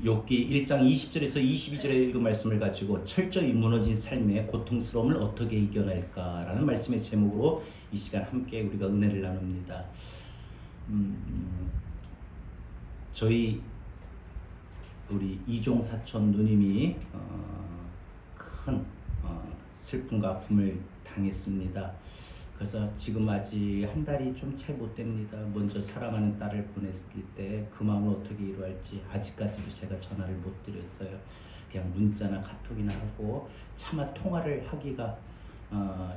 욥기 1장 20절에서 22절에 읽은 말씀을 가지고 철저히 무너진 삶의 고통스러움을 어떻게 이겨낼까라는 말씀의 제목으로 이 시간 함께 우리가 은혜를 나눕니다. 저희 우리 이종 사촌 누님이 큰 슬픔과 아픔을 당했습니다. 그래서 지금 아직 한 달이 좀 채 못 됩니다. 먼저 사랑하는 딸을 보냈을 때 그 마음을 어떻게 이루어할지 아직까지도 제가 전화를 못 드렸어요. 그냥 문자나 카톡이나 하고 차마 통화를 하기가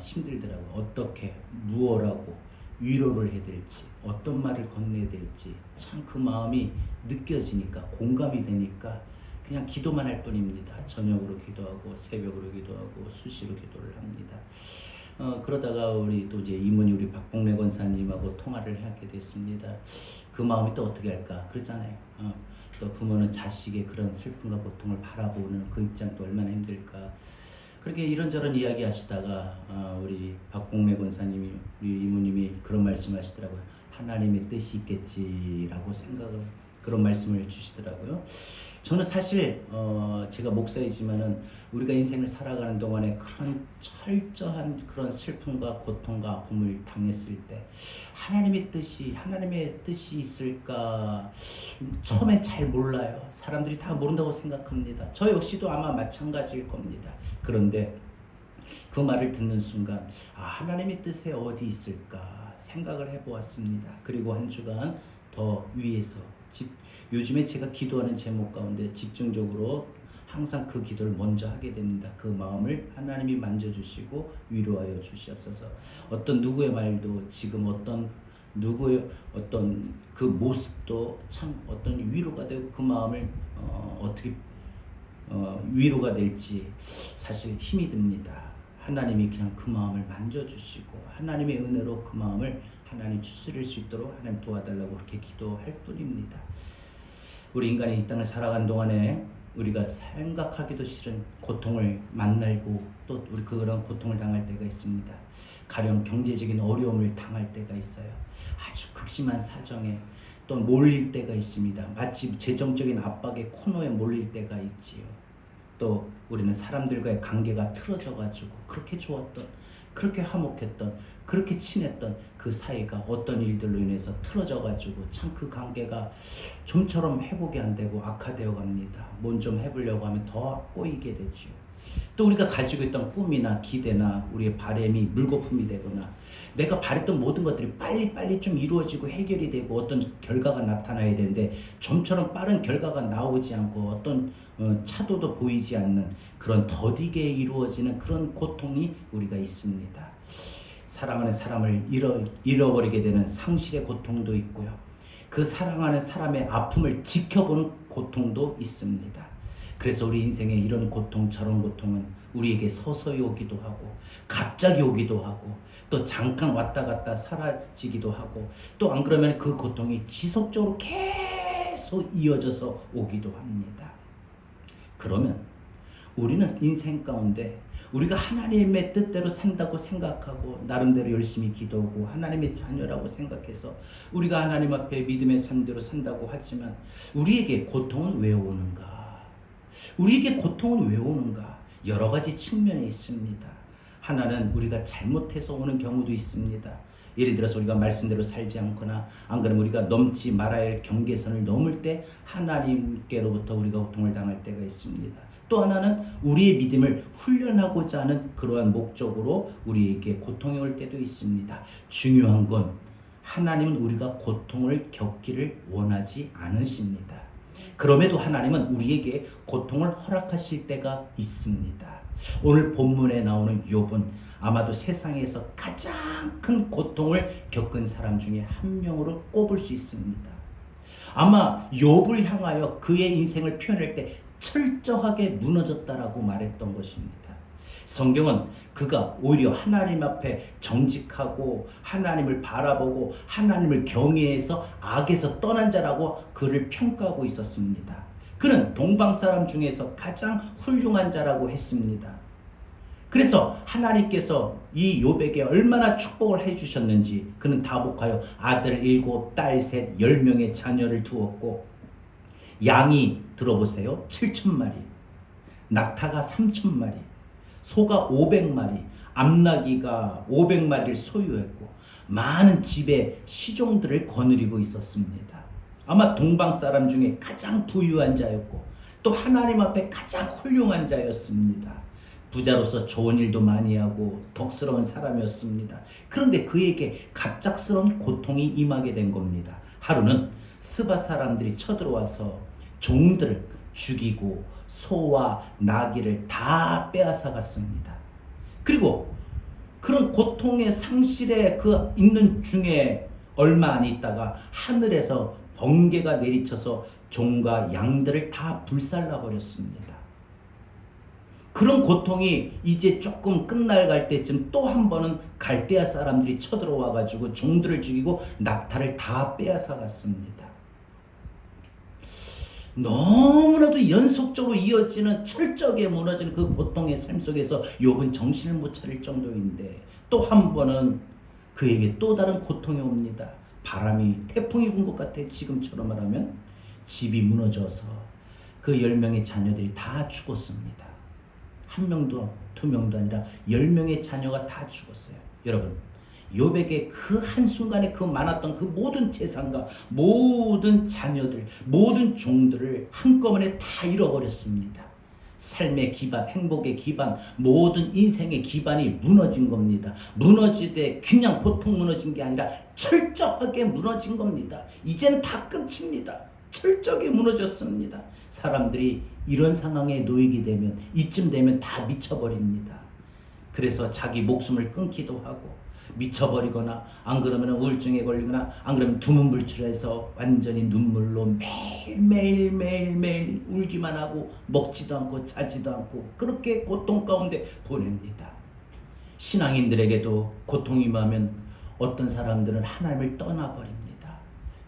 힘들더라고요. 어떻게 무엇라고 위로를 해야 될지 어떤 말을 건네야 될지 참 그 마음이 느껴지니까 공감이 되니까 그냥 기도만 할 뿐입니다. 저녁으로 기도하고 새벽으로 기도하고 수시로 기도를 합니다. 그러다가 우리 또 이제 이모니 우리 박봉래 권사님하고 통화를 하게 됐습니다. 그 마음이 또 어떻게 할까 그러잖아요. 또 부모는 자식의 그런 슬픔과 고통을 바라보는 그 입장도 얼마나 힘들까. 그렇게 이런저런 이야기 하시다가 우리 박봉래 권사님이 우리 이모님이 그런 말씀 하시더라고요. 하나님의 뜻이 있겠지라고 그런 말씀을 해주시더라고요. 저는 사실 제가 목사이지만은 우리가 인생을 살아가는 동안에 그런 철저한 그런 슬픔과 고통과 아픔을 당했을 때 하나님의 뜻이 있을까 처음엔 잘 몰라요. 사람들이 다 모른다고 생각합니다. 저 역시도 아마 마찬가지일 겁니다. 그런데 그 말을 듣는 순간 하나님의 뜻에 어디 있을까 생각을 해보았습니다. 그리고 한 주간 더 위에서 요즘에 제가 기도하는 제목 가운데 집중적으로 항상 그 기도를 먼저 하게 됩니다. 그 마음을 하나님이 만져주시고 위로하여 주시옵소서. 어떤 누구의 말도 지금 어떤 누구의 어떤 그 모습도 참 어떤 위로가 되고 그 마음을 어떻게 위로가 될지 사실 힘이 듭니다. 하나님이 그냥 그 마음을 만져주시고 하나님의 은혜로 그 마음을 하나님 추스릴 수 있도록 하나님 도와달라고 그렇게 기도할 뿐입니다. 우리 인간이 이 땅을 살아가는 동안에 우리가 생각하기도 싫은 고통을 만나고 또 우리 그런 고통을 당할 때가 있습니다. 가령 경제적인 어려움을 당할 때가 있어요. 아주 극심한 사정에 또 몰릴 때가 있습니다. 마치 재정적인 압박의 코너에 몰릴 때가 있지요. 또 우리는 사람들과의 관계가 틀어져 가지고 그렇게 좋았던 그렇게 화목했던 그렇게 친했던 그 사이가 어떤 일들로 인해서 틀어져 가지고 참 그 관계가 좀처럼 회복이 안 되고 악화되어 갑니다. 뭔 좀 해보려고 하면 더 꼬이게 되죠. 또 우리가 가지고 있던 꿈이나 기대나 우리의 바람이 물거품이 되거나 내가 바랬던 모든 것들이 빨리빨리 좀 이루어지고 해결이 되고 어떤 결과가 나타나야 되는데 좀처럼 빠른 결과가 나오지 않고 어떤 차도도 보이지 않는 그런 더디게 이루어지는 그런 고통이 우리가 있습니다. 사랑하는 사람을 잃어버리게 되는 상실의 고통도 있고요. 그 사랑하는 사람의 아픔을 지켜보는 고통도 있습니다. 그래서 우리 인생에 이런 고통 저런 고통은 우리에게 서서히 오기도 하고 갑자기 오기도 하고 또 잠깐 왔다 갔다 사라지기도 하고 또 안 그러면 그 고통이 지속적으로 계속 이어져서 오기도 합니다. 그러면 우리는 인생 가운데 우리가 하나님의 뜻대로 산다고 생각하고 나름대로 열심히 기도하고 하나님의 자녀라고 생각해서 우리가 하나님 앞에 믿음의 삶대로 산다고 하지만 우리에게 고통은 왜 오는가? 우리에게 고통은 왜 오는가? 여러 가지 측면이 있습니다. 하나는 우리가 잘못해서 오는 경우도 있습니다. 예를 들어서 우리가 말씀대로 살지 않거나 안 그러면 우리가 넘지 말아야 할 경계선을 넘을 때 하나님께로부터 우리가 고통을 당할 때가 있습니다. 또 하나는 우리의 믿음을 훈련하고자 하는 그러한 목적으로 우리에게 고통이 올 때도 있습니다. 중요한 건 하나님은 우리가 고통을 겪기를 원하지 않으십니다. 그럼에도 하나님은 우리에게 고통을 허락하실 때가 있습니다. 오늘 본문에 나오는 욥은 아마도 세상에서 가장 큰 고통을 겪은 사람 중에 한 명으로 꼽을 수 있습니다. 아마 욥을 향하여 그의 인생을 표현할 때 철저하게 무너졌다라고 말했던 것입니다. 성경은 그가 오히려 하나님 앞에 정직하고 하나님을 바라보고 하나님을 경외해서 악에서 떠난 자라고 그를 평가하고 있었습니다. 그는 동방 사람 중에서 가장 훌륭한 자라고 했습니다. 그래서 하나님께서 이 욥에게 얼마나 축복을 해주셨는지 그는 다복하여 아들 7, 딸 3, 10명의 자녀를 두었고 양이 들어보세요. 7,000마리, 낙타가 3,000마리, 소가 500마리, 암나귀가 500마리를 소유했고 많은 집에 시종들을 거느리고 있었습니다. 아마 동방 사람 중에 가장 부유한 자였고 또 하나님 앞에 가장 훌륭한 자였습니다. 부자로서 좋은 일도 많이 하고 덕스러운 사람이었습니다. 그런데 그에게 갑작스러운 고통이 임하게 된 겁니다. 하루는 스바 사람들이 쳐들어와서 종들을 죽이고 소와 나귀를 다 빼앗아 갔습니다. 그리고 그런 고통의 상실에 있는 중에 얼마 안 있다가 하늘에서 번개가 내리쳐서 종과 양들을 다 불살라 버렸습니다. 그런 고통이 이제 조금 끝날 때쯤 또 한 번은 갈대아 사람들이 쳐들어와 가지고 종들을 죽이고 낙타를 다 빼앗아 갔습니다. 너무나도 연속적으로 이어지는 철저하게 무너지는 그 고통의 삶 속에서 욥은 정신을 못 차릴 정도인데 또 한 번은 그에게 또 다른 고통이 옵니다. 바람이 태풍이 분 것 같아. 지금처럼 말하면 집이 무너져서 그 10명의 자녀들이 다 죽었습니다. 한 명도 두 명도 아니라 10명의 자녀가 다 죽었어요. 여러분, 욥에게 그 한순간에 그 많았던 그 모든 재산과 모든 자녀들, 모든 종들을 한꺼번에 다 잃어버렸습니다. 삶의 기반, 행복의 기반, 모든 인생의 기반이 무너진 겁니다. 무너지되 그냥 보통 무너진 게 아니라 철저하게 무너진 겁니다. 이제는 다 끝입니다. 철저하게 무너졌습니다. 사람들이 이런 상황에 놓이게 되면 이쯤 되면 다 미쳐버립니다. 그래서 자기 목숨을 끊기도 하고 미쳐버리거나 안 그러면 우울증에 걸리거나 안 그러면 두문불출해서 완전히 눈물로 매일 울기만 하고 먹지도 않고 자지도 않고 그렇게 고통 가운데 보냅니다. 신앙인들에게도 고통이 임하면 어떤 사람들은 하나님을 떠나버립니다.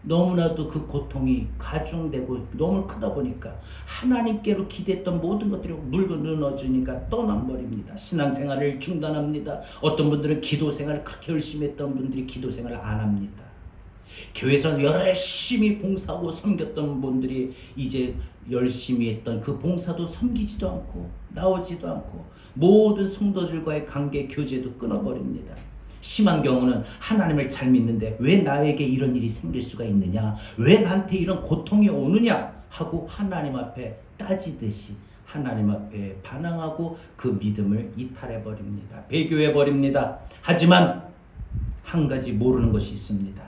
너무나도 그 고통이 가중되고 너무 크다 보니까 하나님께로 기대했던 모든 것들이 무너지니까 떠나버립니다. 신앙생활을 중단합니다. 어떤 분들은 기도생활을 그렇게 열심히 했던 분들이 기도생활을 안 합니다. 교회에서 열심히 봉사하고 섬겼던 분들이 이제 열심히 했던 그 봉사도 섬기지도 않고 나오지도 않고 모든 성도들과의 관계 교제도 끊어버립니다. 심한 경우는 하나님을 잘 믿는데 왜 나에게 이런 일이 생길 수가 있느냐, 왜 나한테 이런 고통이 오느냐 하고 하나님 앞에 따지듯이 하나님 앞에 반항하고 그 믿음을 이탈해버립니다. 배교해버립니다. 하지만 한 가지 모르는 것이 있습니다.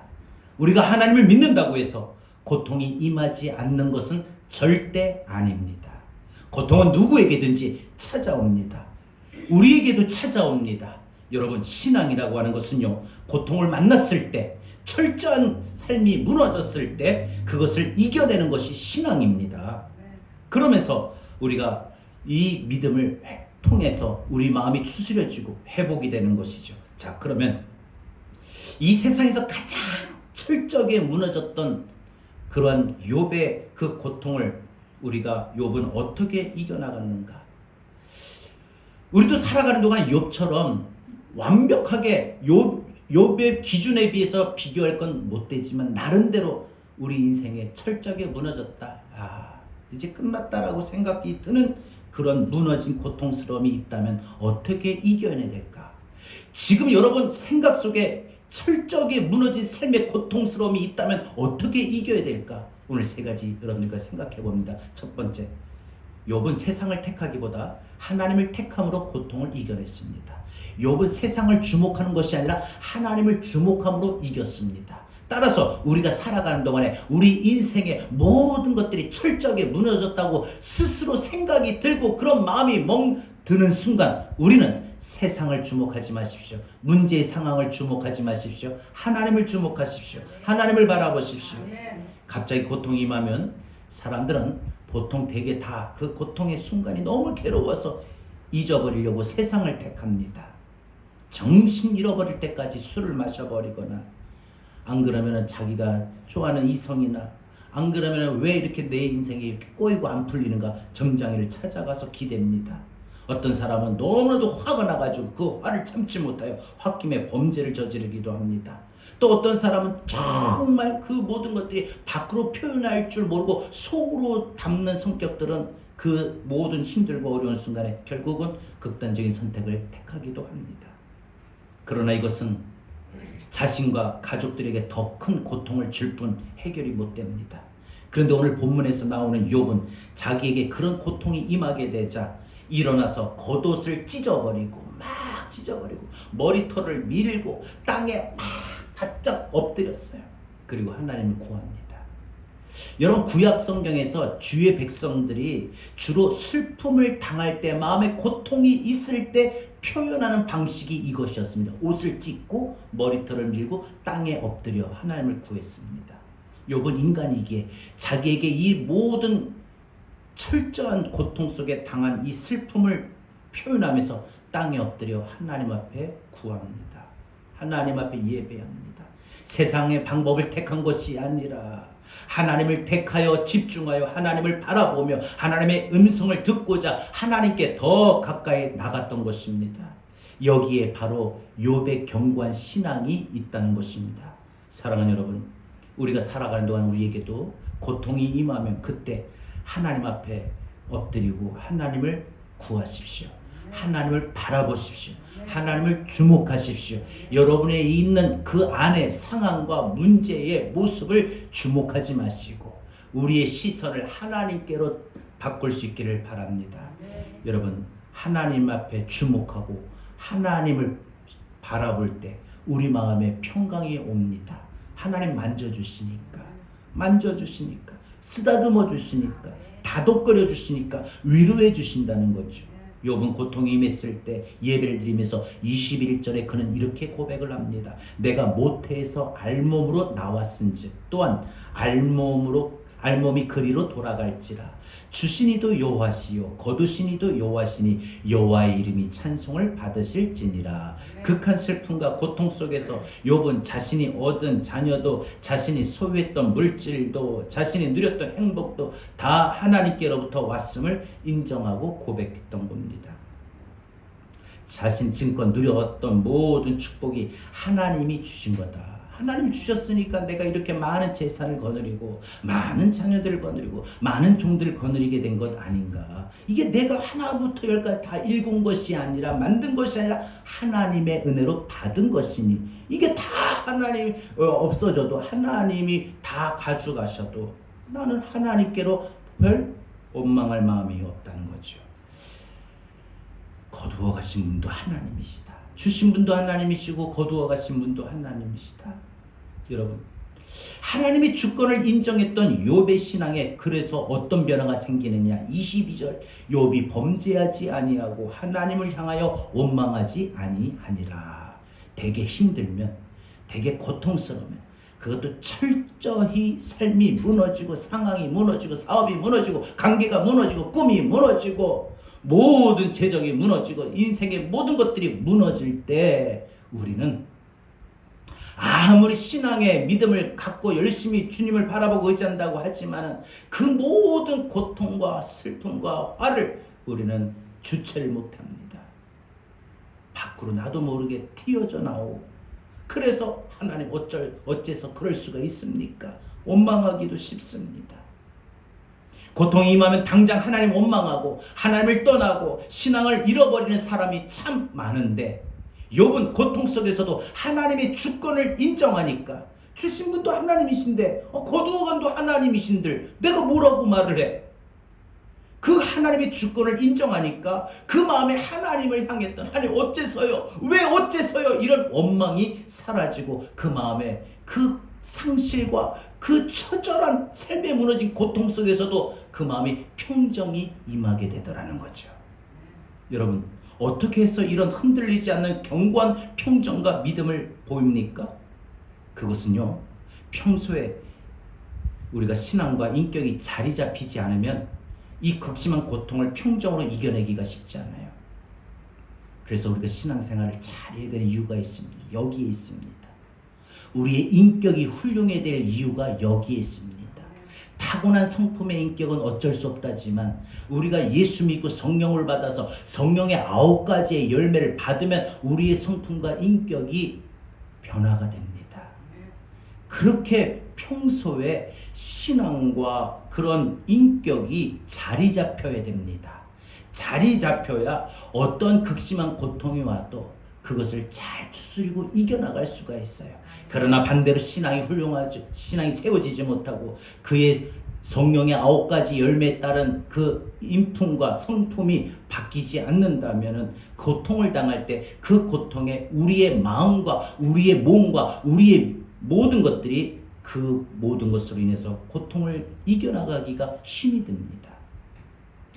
우리가 하나님을 믿는다고 해서 고통이 임하지 않는 것은 절대 아닙니다. 고통은 누구에게든지 찾아옵니다. 우리에게도 찾아옵니다. 여러분, 신앙이라고 하는 것은요, 고통을 만났을 때, 철저한 삶이 무너졌을 때 그것을 이겨내는 것이 신앙입니다. 그러면서 우리가 이 믿음을 통해서 우리 마음이 추스려지고 회복이 되는 것이죠. 자, 그러면 이 세상에서 가장 철저하게 무너졌던 그러한 욥의 그 고통을 우리가 욥은 어떻게 이겨나갔는가? 우리도 살아가는 동안 욥처럼 완벽하게 욥의 기준에 비해서 비교할 건 못 되지만 나름대로 우리 인생에 철저하게 무너졌다. 이제 끝났다라고 생각이 드는 그런 무너진 고통스러움이 있다면 어떻게 이겨내야 될까? 지금 여러분 생각 속에 철저하게 무너진 삶의 고통스러움이 있다면 어떻게 이겨야 될까? 오늘 세 가지 여러분들과 생각해 봅니다. 첫 번째, 욥은 세상을 택하기보다 하나님을 택함으로 고통을 이겨냈습니다. 욥은 세상을 주목하는 것이 아니라 하나님을 주목함으로 이겼습니다. 따라서 우리가 살아가는 동안에 우리 인생의 모든 것들이 철저하게 무너졌다고 스스로 생각이 들고 그런 마음이 드는 순간 우리는 세상을 주목하지 마십시오. 문제의 상황을 주목하지 마십시오. 하나님을 주목하십시오. 하나님을 바라보십시오. 갑자기 고통이 임하면 사람들은 보통 대개 다 그 고통의 순간이 너무 괴로워서 잊어버리려고 세상을 택합니다. 정신 잃어버릴 때까지 술을 마셔버리거나 안 그러면 자기가 좋아하는 이성이나 안 그러면 왜 이렇게 내 인생이 이렇게 꼬이고 안 풀리는가 점장이를 찾아가서 기댑니다. 어떤 사람은 너무나도 화가 나가지고 그 화를 참지 못하여 홧김에 범죄를 저지르기도 합니다. 또 어떤 사람은 정말 그 모든 것들이 밖으로 표현할 줄 모르고 속으로 담는 성격들은 그 모든 힘들고 어려운 순간에 결국은 극단적인 선택을 택하기도 합니다. 그러나 이것은 자신과 가족들에게 더 큰 고통을 줄 뿐 해결이 못 됩니다. 그런데 오늘 본문에서 나오는 욥은 자기에게 그런 고통이 임하게 되자 일어나서 겉옷을 찢어버리고 막 찢어버리고 머리털을 밀고 땅에 막 바짝 엎드렸어요. 그리고 하나님을 구합니다. 여러분, 구약 성경에서 주의 백성들이 주로 슬픔을 당할 때, 마음에 고통이 있을 때 표현하는 방식이 이것이었습니다. 옷을 찢고 머리털을 밀고 땅에 엎드려 하나님을 구했습니다. 욥은 인간이기에 자기에게 이 모든 철저한 고통 속에 당한 이 슬픔을 표현하면서 땅에 엎드려 하나님 앞에 구합니다. 하나님 앞에 예배합니다. 세상의 방법을 택한 것이 아니라 하나님을 택하여 집중하여 하나님을 바라보며 하나님의 음성을 듣고자 하나님께 더 가까이 나갔던 것입니다. 여기에 바로 욥의 견고한 신앙이 있다는 것입니다. 사랑하는 여러분, 우리가 살아가는 동안 우리에게도 고통이 임하면 그때 하나님 앞에 엎드리고 하나님을 구하십시오. 하나님을 바라보십시오. 하나님을 주목하십시오. 여러분의 있는 그 안의 상황과 문제의 모습을 주목하지 마시고 우리의 시선을 하나님께로 바꿀 수 있기를 바랍니다. 여러분, 하나님 앞에 주목하고 하나님을 바라볼 때 우리 마음에 평강이 옵니다. 하나님 만져주시니까 쓰다듬어 주시니까 다독거려 주시니까 위로해 주신다는 거죠. 욥은 고통이 임했을 때 예배를 드리면서 21절에 그는 이렇게 고백을 합니다. 내가 모태에서 알몸으로 나왔은즉 또한 알몸이 그리로 돌아갈지라. 주시니도 여호와시요 거두시니도 여호와시니 여호와의 이름이 찬송을 받으실지니라. 극한 슬픔과 고통 속에서 욥은 자신이 얻은 자녀도 자신이 소유했던 물질도 자신이 누렸던 행복도 다 하나님께로부터 왔음을 인정하고 고백했던 겁니다. 자신 지금껏 누려왔던 모든 축복이 하나님이 주신 거다. 하나님이 주셨으니까 내가 이렇게 많은 재산을 거느리고 많은 자녀들을 거느리고 많은 종들을 거느리게 된 것 아닌가. 이게 내가 하나부터 열까지 다 일군 것이 아니라 만든 것이 아니라 하나님의 은혜로 받은 것이니 이게 다 하나님이 없어져도 하나님이 다 가져가셔도 나는 하나님께로 별 원망할 마음이 없다는 거죠. 거두어 가신 분도 하나님이시다. 주신 분도 하나님이시고 거두어 가신 분도 하나님이시다. 여러분, 하나님의 주권을 인정했던 욥의 신앙에 그래서 어떤 변화가 생기느냐. 22절, 욥이 범죄하지 아니하고 하나님을 향하여 원망하지 아니하니라. 되게 힘들면, 되게 고통스러우면, 그것도 철저히 삶이 무너지고 상황이 무너지고 사업이 무너지고 관계가 무너지고 꿈이 무너지고 모든 재정이 무너지고 인생의 모든 것들이 무너질 때 우리는 아무리 신앙의 믿음을 갖고 열심히 주님을 바라보고 의지한다고 하지만 그 모든 고통과 슬픔과 화를 우리는 주체를 못합니다. 밖으로 나도 모르게 튀어져 나오고 그래서 하나님 어째서 그럴 수가 있습니까? 원망하기도 쉽습니다. 고통이 임하면 당장 하나님 원망하고 하나님을 떠나고 신앙을 잃어버리는 사람이 참 많은데 욥은 고통 속에서도 하나님의 주권을 인정하니까 주신 분도 하나님이신데 거두어간도 하나님이신들 내가 뭐라고 말을 해? 그 하나님의 주권을 인정하니까 그 마음에 하나님을 향했던 하나님 어째서요? 왜 어째서요? 이런 원망이 사라지고 그 마음에 그 상실과 그 처절한 삶에 무너진 고통 속에서도 그 마음이 평정이 임하게 되더라는 거죠. 여러분, 어떻게 해서 이런 흔들리지 않는 견고한 평정과 믿음을 보입니까? 그것은요, 평소에 우리가 신앙과 인격이 자리 잡히지 않으면 이 극심한 고통을 평정으로 이겨내기가 쉽지 않아요. 그래서 우리가 신앙생활을 잘해야 되는 이유가 있습니다. 여기에 있습니다. 우리의 인격이 훌륭해야 될 이유가 여기에 있습니다. 타고난 성품의 인격은 어쩔 수 없다지만 우리가 예수 믿고 성령을 받아서 성령의 9가지의 열매를 받으면 우리의 성품과 인격이 변화가 됩니다. 그렇게 평소에 신앙과 그런 인격이 자리 잡혀야 됩니다. 자리 잡혀야 어떤 극심한 고통이 와도 그것을 잘 추스리고 이겨나갈 수가 있어요. 그러나 반대로 신앙이 훌륭하지, 신앙이 세워지지 못하고 그의 성령의 9가지 열매에 따른 그 인품과 성품이 바뀌지 않는다면 고통을 당할 때 그 고통에 우리의 마음과 우리의 몸과 우리의 모든 것들이 그 모든 것으로 인해서 고통을 이겨나가기가 힘이 듭니다.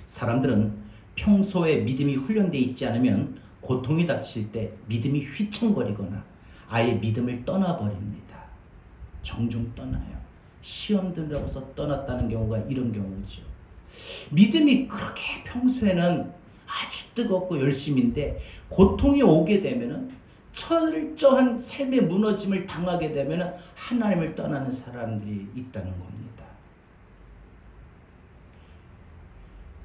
사람들은 평소에 믿음이 훈련되어 있지 않으면 고통이 닥칠 때 믿음이 휘청거리거나 아예 믿음을 떠나버립니다. 종종 떠나요. 시험 들어서 떠났다는 경우가 이런 경우죠. 믿음이 그렇게 평소에는 아주 뜨겁고 열심인데 고통이 오게 되면은 철저한 삶의 무너짐을 당하게 되면은 하나님을 떠나는 사람들이 있다는 겁니다.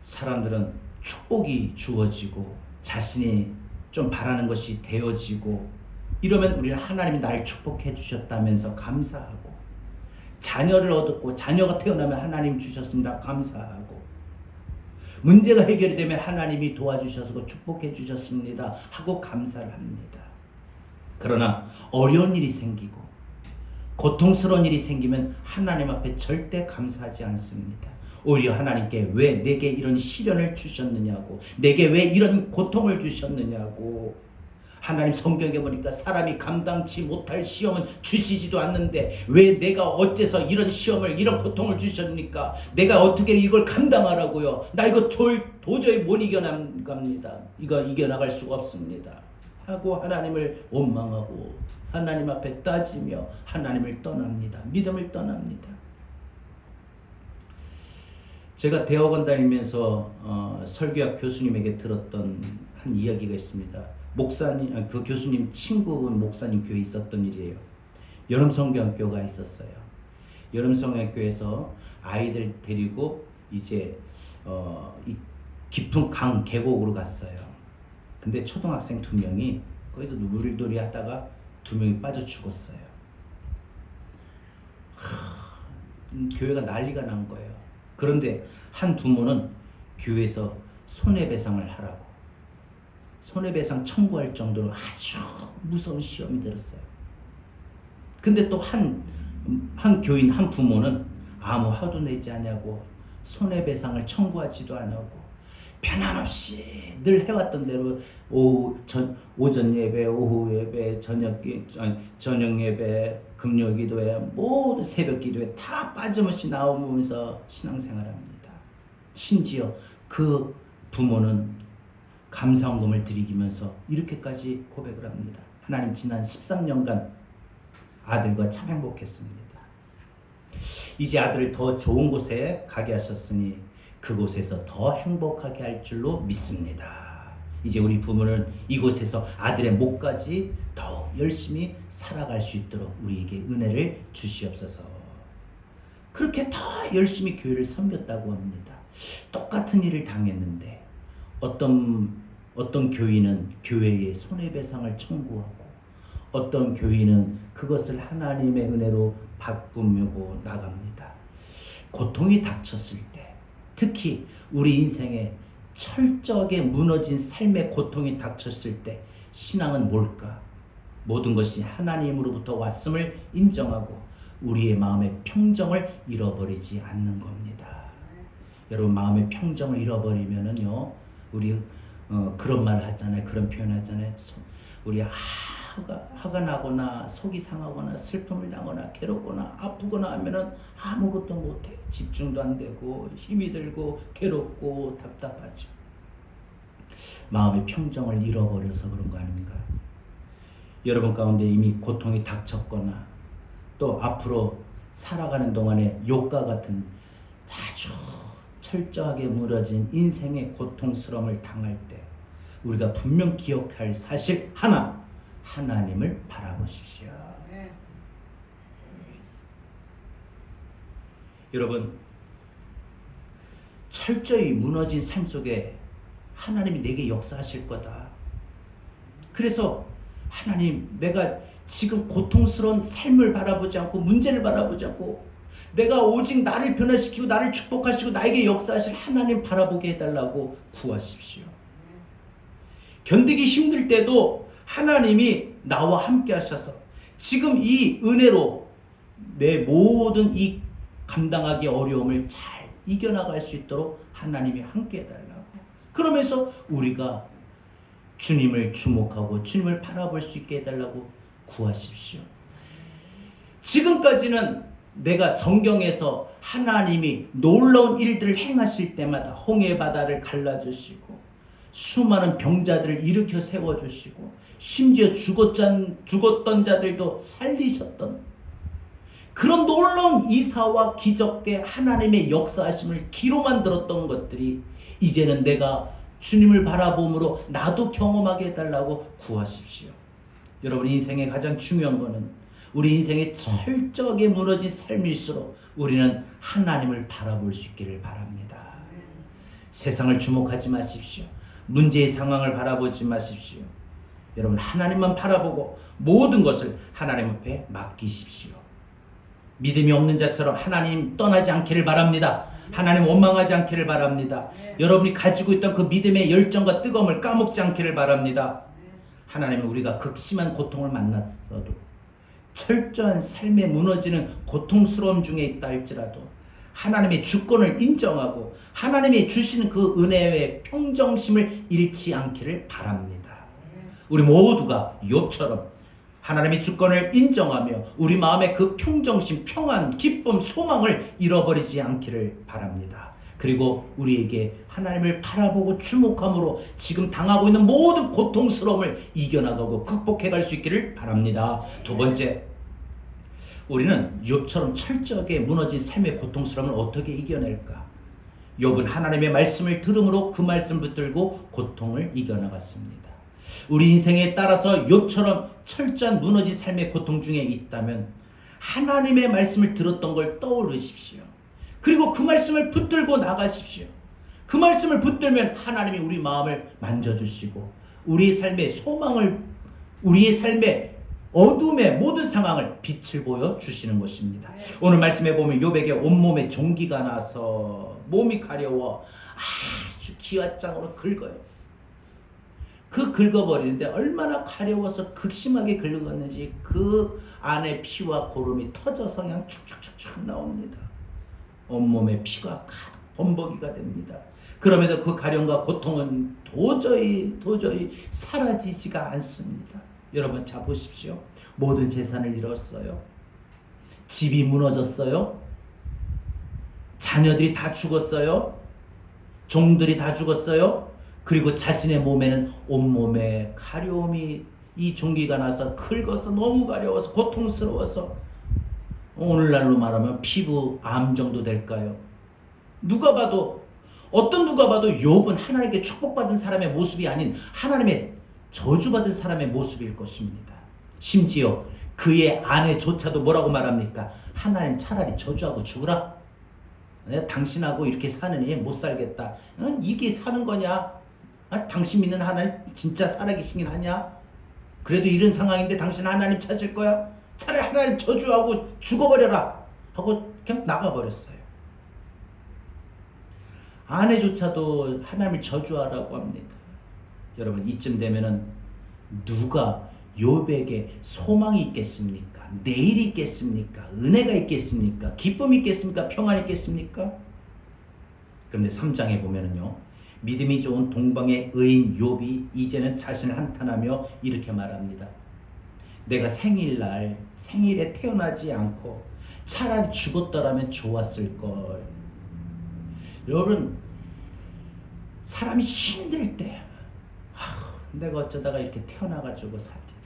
사람들은 축복이 주어지고 자신이 좀 바라는 것이 되어지고 이러면 우리는 하나님이 나를 축복해 주셨다면서 감사하고, 자녀를 얻었고 자녀가 태어나면 하나님 주셨습니다 감사하고, 문제가 해결이 되면 하나님이 도와주셔서 축복해 주셨습니다 하고 감사를 합니다. 그러나 어려운 일이 생기고 고통스러운 일이 생기면 하나님 앞에 절대 감사하지 않습니다. 오히려 하나님께 왜 내게 이런 시련을 주셨느냐고, 내게 왜 이런 고통을 주셨느냐고. 하나님 성경에 보니까 사람이 감당치 못할 시험은 주시지도 않는데 왜 내가 어째서 이런 시험을, 이런 고통을 주셨습니까? 내가 어떻게 이걸 감당하라고요? 나 이거 도저히 못 이겨나갑니다. 이거 이겨나갈 수가 없습니다 하고 하나님을 원망하고 하나님 앞에 따지며 하나님을 떠납니다. 믿음을 떠납니다. 제가 대학원 다니면서 설교학 교수님에게 들었던 한 이야기가 있습니다. 목사님, 그 교수님 친구분 목사님 교회에 있었던 일이에요. 여름성경학교가 있었어요. 여름성경학교에서 아이들 데리고 이제 이 깊은 강 계곡으로 갔어요. 근데 초등학생 2명이 거기서 물놀이 하다가 2명이 빠져 죽었어요. 교회가 난리가 난 거예요. 그런데 한 부모는 교회에서 손해배상을 하라고, 손해배상 청구할 정도로 아주 무서운 시험이 들었어요. 근데 또 한 교인, 한 부모는 아무 화도 내지 않냐고, 손해배상을 청구하지도 않냐고, 변함없이 늘 해왔던 대로 오전 예배, 오후 예배, 저녁 예배, 금요 기도회, 모든 새벽 기도회 다 빠짐없이 나오면서 신앙생활합니다. 심지어 그 부모는 감사원금을 드리면서 이렇게까지 고백을 합니다. 하나님, 지난 13년간 아들과 참 행복했습니다. 이제 아들을 더 좋은 곳에 가게 하셨으니 그곳에서 더 행복하게 할 줄로 믿습니다. 이제 우리 부모는 이곳에서 아들의 목까지 더욱 열심히 살아갈 수 있도록 우리에게 은혜를 주시옵소서. 그렇게 다 열심히 교회를 섬겼다고 합니다. 똑같은 일을 당했는데 어떤 교인은 교회에 손해배상을 청구하고 어떤 교인은 그것을 하나님의 은혜로 바꾸며 나갑니다. 고통이 닥쳤을 때, 특히 우리 인생에 철저하게 무너진 삶의 고통이 닥쳤을 때 신앙은 뭘까? 모든 것이 하나님으로부터 왔음을 인정하고 우리의 마음의 평정을 잃어버리지 않는 겁니다. 여러분, 마음의 평정을 잃어버리면은요, 우리 그런 말 하잖아요. 그런 표현 하잖아요. 우리 화가 나거나 속이 상하거나 슬픔을 당하거나 괴롭거나 아프거나 하면은 아무것도 못해요. 집중도 안 되고 힘이 들고 괴롭고 답답하죠. 마음의 평정을 잃어버려서 그런 거 아닙니까? 여러분 가운데 이미 고통이 닥쳤거나 또 앞으로 살아가는 동안에 욕과 같은 아주 철저하게 무너진 인생의 고통스러움을 당할 때 우리가 분명 기억할 사실 하나, 하나님을 바라보십시오. 네. 여러분, 철저히 무너진 삶 속에 하나님이 내게 역사하실 거다. 그래서 하나님, 내가 지금 고통스러운 삶을 바라보지 않고 문제를 바라보지 않고 내가 오직 나를 변화시키고 나를 축복하시고 나에게 역사하실 하나님 바라보게 해달라고 구하십시오. 견디기 힘들 때도 하나님이 나와 함께 하셔서 지금 이 은혜로 내 모든 이 감당하기 어려움을 잘 이겨나갈 수 있도록 하나님이 함께 해달라고. 그러면서 우리가 주님을 주목하고 주님을 바라볼 수 있게 해달라고 구하십시오. 지금까지는 내가 성경에서 하나님이 놀라운 일들을 행하실 때마다 홍해 바다를 갈라주시고 수많은 병자들을 일으켜 세워주시고 심지어 죽었던 자들도 살리셨던 그런 놀라운 이사와 기적의 하나님의 역사하심을 기로만 들었던 것들이 이제는 내가 주님을 바라봄으로 나도 경험하게 해달라고 구하십시오. 여러분, 인생의 가장 중요한 것은 우리 인생의 철저하게 무너진 삶일수록 우리는 하나님을 바라볼 수 있기를 바랍니다. 세상을 주목하지 마십시오. 문제의 상황을 바라보지 마십시오. 여러분, 하나님만 바라보고 모든 것을 하나님 앞에 맡기십시오. 믿음이 없는 자처럼 하나님 떠나지 않기를 바랍니다. 하나님 원망하지 않기를 바랍니다. 여러분이 가지고 있던 그 믿음의 열정과 뜨거움을 까먹지 않기를 바랍니다. 하나님은 우리가 극심한 고통을 만났어도 철저한 삶에 무너지는 고통스러움 중에 있다 할지라도 하나님의 주권을 인정하고 하나님이 주시는 그 은혜의 평정심을 잃지 않기를 바랍니다. 우리 모두가 욥처럼 하나님의 주권을 인정하며 우리 마음의 그 평정심, 평안, 기쁨, 소망을 잃어버리지 않기를 바랍니다. 그리고 우리에게 하나님을 바라보고 주목함으로 지금 당하고 있는 모든 고통스러움을 이겨나가고 극복해갈 수 있기를 바랍니다. 두 번째, 우리는 욥처럼 철저하게 무너진 삶의 고통스러움을 어떻게 이겨낼까? 욥은 하나님의 말씀을 들음으로 그 말씀 붙들고 고통을 이겨나갔습니다. 우리 인생에 따라서 욥처럼 철저한 무너진 삶의 고통 중에 있다면 하나님의 말씀을 들었던 걸 떠올리십시오. 그리고 그 말씀을 붙들고 나가십시오. 그 말씀을 붙들면 하나님이 우리 마음을 만져주시고 우리의 삶의 소망을, 우리의 삶의 어둠의 모든 상황을 빛을 보여주시는 것입니다. 오늘 말씀에 보면 욥에게 온몸에 종기가 나서 몸이 가려워 아주 기와장으로 긁어요. 그 긁어버리는데 얼마나 가려워서 극심하게 긁었는지 그 안에 피와 고름이 터져서 그냥 축축축축 나옵니다. 온몸에 피가 가득 범벅이가 됩니다. 그럼에도 그 가려움과 고통은 도저히 사라지지가 않습니다. 여러분, 자 보십시오. 모든 재산을 잃었어요. 집이 무너졌어요. 자녀들이 다 죽었어요. 종들이 다 죽었어요. 그리고 자신의 몸에는 온몸에 가려움이 이 종기가 나서 긁어서 너무 가려워서 고통스러워서 오늘날로 말하면 피부 암 정도 될까요? 누가 봐도 욥은 하나님께 축복받은 사람의 모습이 아닌 하나님의 저주받은 사람의 모습일 것입니다. 심지어 그의 아내조차도 뭐라고 말합니까? 하나님 차라리 저주하고 죽으라. 내가 당신하고 이렇게 사느니 못 살겠다. 이게 사는 거냐? 당신 믿는 하나님 진짜 살아계시긴 하냐? 그래도 이런 상황인데 당신 하나님 찾을 거야? 차라리 하나님 저주하고 죽어버려라 하고 그냥 나가버렸어요. 아내조차도 하나님을 저주하라고 합니다. 여러분, 이쯤 되면은 누가 욥에게 소망이 있겠습니까? 내일이 있겠습니까? 은혜가 있겠습니까? 기쁨이 있겠습니까? 평안이 있겠습니까? 그런데 3장에 보면은요, 믿음이 좋은 동방의 의인 욥이 이제는 자신을 한탄하며 이렇게 말합니다. 내가 생일에 태어나지 않고 차라리 죽었더라면 좋았을걸. 여러분, 사람이 힘들 때 내가 어쩌다가 이렇게 태어나가지고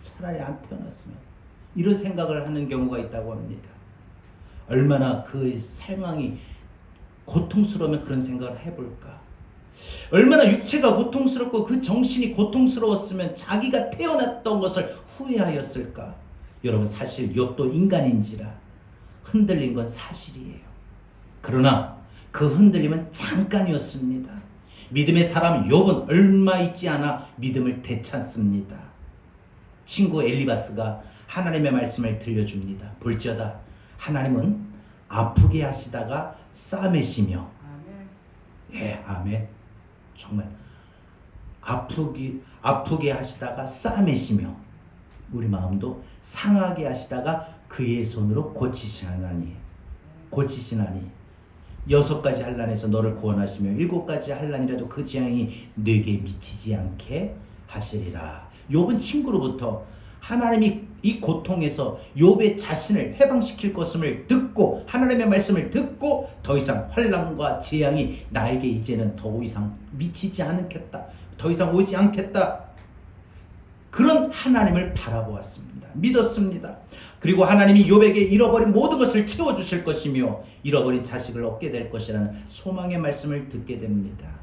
차라리 안 태어났으면, 이런 생각을 하는 경우가 있다고 합니다. 얼마나 그 상황이 고통스러우면 그런 생각을 해볼까. 얼마나 육체가 고통스럽고 그 정신이 고통스러웠으면 자기가 태어났던 것을 후회하였을까. 여러분, 사실 욥도 인간인지라 흔들린 건 사실이에요. 그러나 그 흔들림은 잠깐이었습니다. 믿음의 사람 욥은 얼마 있지 않아 믿음을 되찾습니다. 친구 엘리바스가 하나님의 말씀을 들려줍니다. 볼지어다 하나님은 아프게 하시다가 싸매시며, 예, 아멘. 정말 아프게 하시다가 싸매시며 우리 마음도 상하게 하시다가 그의 손으로 고치시나니 6가지 환난에서 너를 구원하시며 7가지 환난이라도 그 재앙이 네게 미치지 않게 하시리라. 욥은 친구로부터 하나님이 이 고통에서 욥의 자신을 해방시킬 것임을 듣고 하나님의 말씀을 듣고 더 이상 환난과 재앙이 나에게 이제는 더 이상 미치지 않겠다, 더 이상 오지 않겠다, 그런 하나님을 바라보았습니다. 믿었습니다. 그리고 하나님이 욥에게 잃어버린 모든 것을 채워주실 것이며 잃어버린 자식을 얻게 될 것이라는 소망의 말씀을 듣게 됩니다.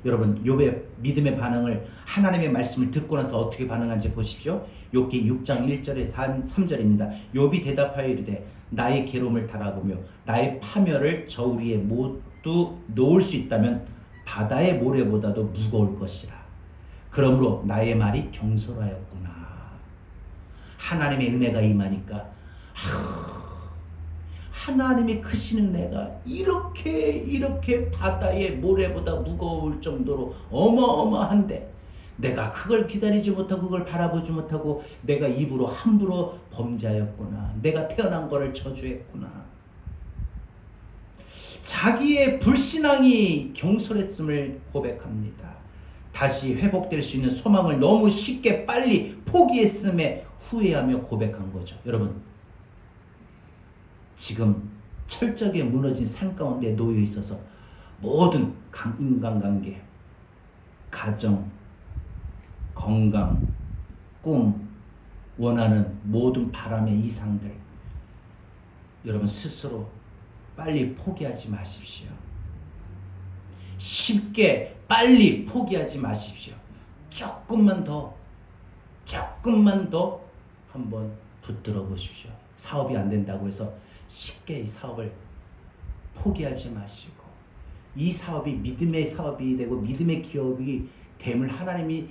여러분, 욥의 믿음의 반응을, 하나님의 말씀을 듣고 나서 어떻게 반응한지 보십시오. 욥기 6장 1절에 3절입니다. 욥이 대답하여 이르되 나의 괴로움을 달아보며 나의 파멸을 저울 위에 모두 놓을 수 있다면 바다의 모래보다도 무거울 것이라. 그러므로 나의 말이 경솔하였구나. 하나님의 은혜가 임하니까 하나님이 크신 은혜가 이렇게 바다의 모래보다 무거울 정도로 어마어마한데 내가 그걸 기다리지 못하고 그걸 바라보지 못하고 내가 입으로 함부로 범죄하였구나. 내가 태어난 것을 저주했구나. 자기의 불신앙이 경솔했음을 고백합니다. 다시 회복될 수 있는 소망을 너무 쉽게 빨리 포기했음에 후회하며 고백한 거죠. 여러분, 지금 철저하게 무너진 삶 가운데 놓여 있어서 모든 인간관계, 가정, 건강, 꿈, 원하는 모든 바람의 이상들, 여러분 스스로 빨리 포기하지 마십시오. 쉽게 빨리 포기하지 마십시오. 조금만 더 한번 붙들어 보십시오. 사업이 안 된다고 해서 쉽게 이 사업을 포기하지 마시고, 이 사업이 믿음의 사업이 되고 믿음의 기업이 됨을 하나님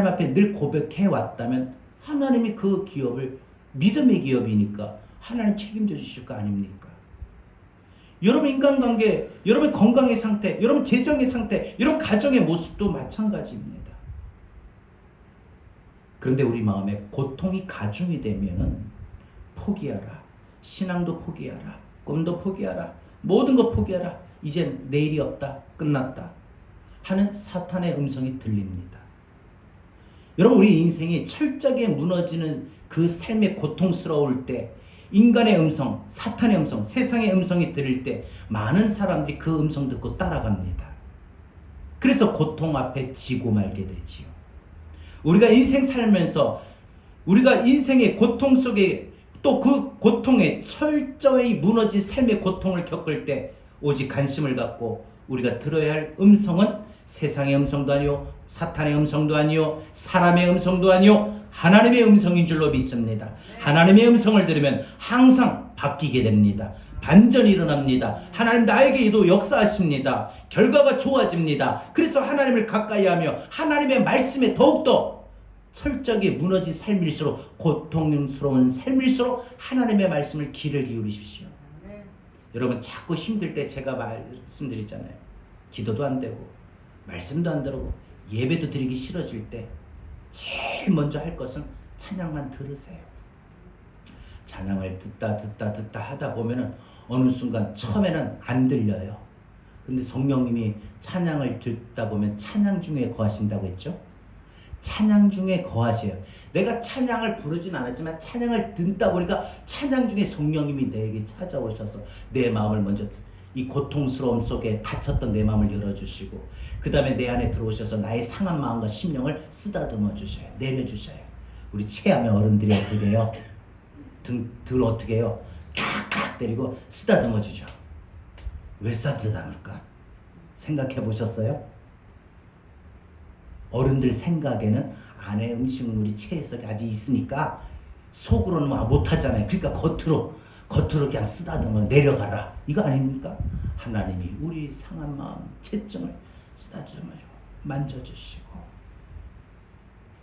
앞에 늘 고백해 왔다면 하나님이 그 기업을, 믿음의 기업이니까 하나님 책임져 주실 거 아닙니까? 여러분 인간관계, 여러분 건강의 상태, 여러분 재정의 상태, 여러분 가정의 모습도 마찬가지입니다. 그런데 우리 마음에 고통이 가중이 되면은 포기하라. 신앙도 포기하라. 꿈도 포기하라. 모든 거 포기하라. 이젠 내일이 없다. 끝났다. 하는 사탄의 음성이 들립니다. 여러분, 우리 인생이 철저하게 무너지는 그 삶의 고통스러울 때, 인간의 음성, 사탄의 음성, 세상의 음성이 들릴 때 많은 사람들이 그 음성 듣고 따라갑니다. 그래서 고통 앞에 지고 말게 되지요. 우리가 인생 살면서 우리가 인생의 고통 속에 또 그 고통에 철저히 무너진 삶의 고통을 겪을 때 오직 관심을 갖고 우리가 들어야 할 음성은 세상의 음성도 아니요, 사탄의 음성도 아니요, 사람의 음성도 아니요, 하나님의 음성인 줄로 믿습니다. 하나님의 음성을 들으면 항상 바뀌게 됩니다. 반전이 일어납니다. 하나님 나에게도 역사하십니다. 결과가 좋아집니다. 그래서 하나님을 가까이 하며 하나님의 말씀에 더욱더 철저하게 무너진 삶일수록, 고통스러운 삶일수록 하나님의 말씀을 귀를 기울이십시오. 여러분, 자꾸 힘들 때 제가 말씀드리잖아요. 기도도 안 되고 말씀도 안 들어고 예배도 드리기 싫어질 때 제일 먼저 할 것은 찬양만 들으세요. 찬양을 듣다 하다 보면은 어느 순간 처음에는 안 들려요. 근데 성령님이 찬양을 듣다 보면 찬양 중에 거하신다고 했죠. 찬양 중에 거하세요. 내가 찬양을 부르진 않았지만 찬양을 듣다 보니까 찬양 중에 성령님이 내게 찾아오셔서 내 마음을 먼저, 이 고통스러움 속에 닫혔던 내 마음을 열어주시고 그 다음에 내 안에 들어오셔서 나의 상한 마음과 심령을 쓰다듬어 주셔요. 내려주셔요. 우리 체험의 어른들이 어떻게 해요? 등 어떻게 해요? 탁탁 때리고 쓰다듬어 주죠. 왜 쓰다듬을까? 생각해 보셨어요? 어른들 생각에는 안에 음식물이 체에 속에 아직 있으니까 속으로는 못하잖아요. 그러니까 겉으로 그냥 쓰다듬어 내려가라. 이거 아닙니까? 하나님이 우리 상한 마음, 채증을 쓰다듬어주고 만져주시고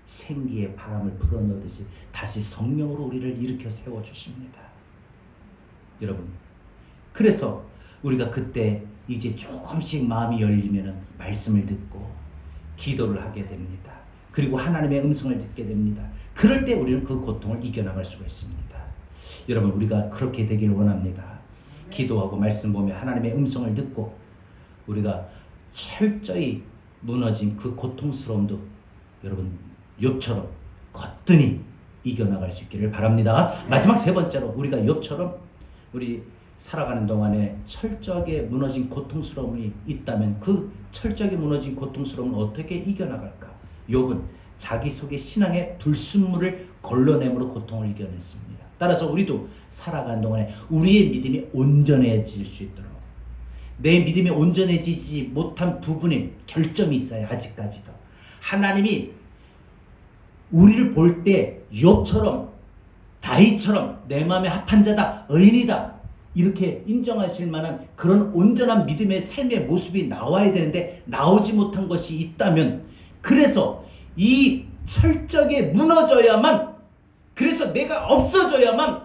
생기의 바람을 불어넣듯이 다시 성령으로 우리를 일으켜 세워주십니다. 여러분, 그래서 우리가 그때 이제 조금씩 마음이 열리면은 말씀을 듣고 기도를 하게 됩니다. 그리고 하나님의 음성을 듣게 됩니다. 그럴 때 우리는 그 고통을 이겨나갈 수가 있습니다. 여러분, 우리가 그렇게 되길 원합니다. 기도하고 말씀 보며 하나님의 음성을 듣고 우리가 철저히 무너진 그 고통스러움도 여러분 욥처럼 거뜬히 이겨나갈 수 있기를 바랍니다. 마지막 세 번째로 우리가 욥처럼 우리 살아가는 동안에 철저하게 무너진 고통스러움이 있다면 그 철저하게 무너진 고통스러움을 어떻게 이겨나갈까? 욥은 자기 속의 신앙의 불순물을 걸러냄으로 고통을 이겨냈습니다. 따라서 우리도 살아가는 동안에 우리의 믿음이 온전해질 수 있도록, 내 믿음이 온전해지지 못한 부분에 결점이 있어요. 아직까지도 하나님이 우리를 볼 때 욥처럼 다윗처럼 내 마음에 합한 자다, 의인이다 이렇게 인정하실 만한 그런 온전한 믿음의 삶의 모습이 나와야 되는데 나오지 못한 것이 있다면, 그래서 이 철저하게 무너져야만, 그래서 내가 없어져야만,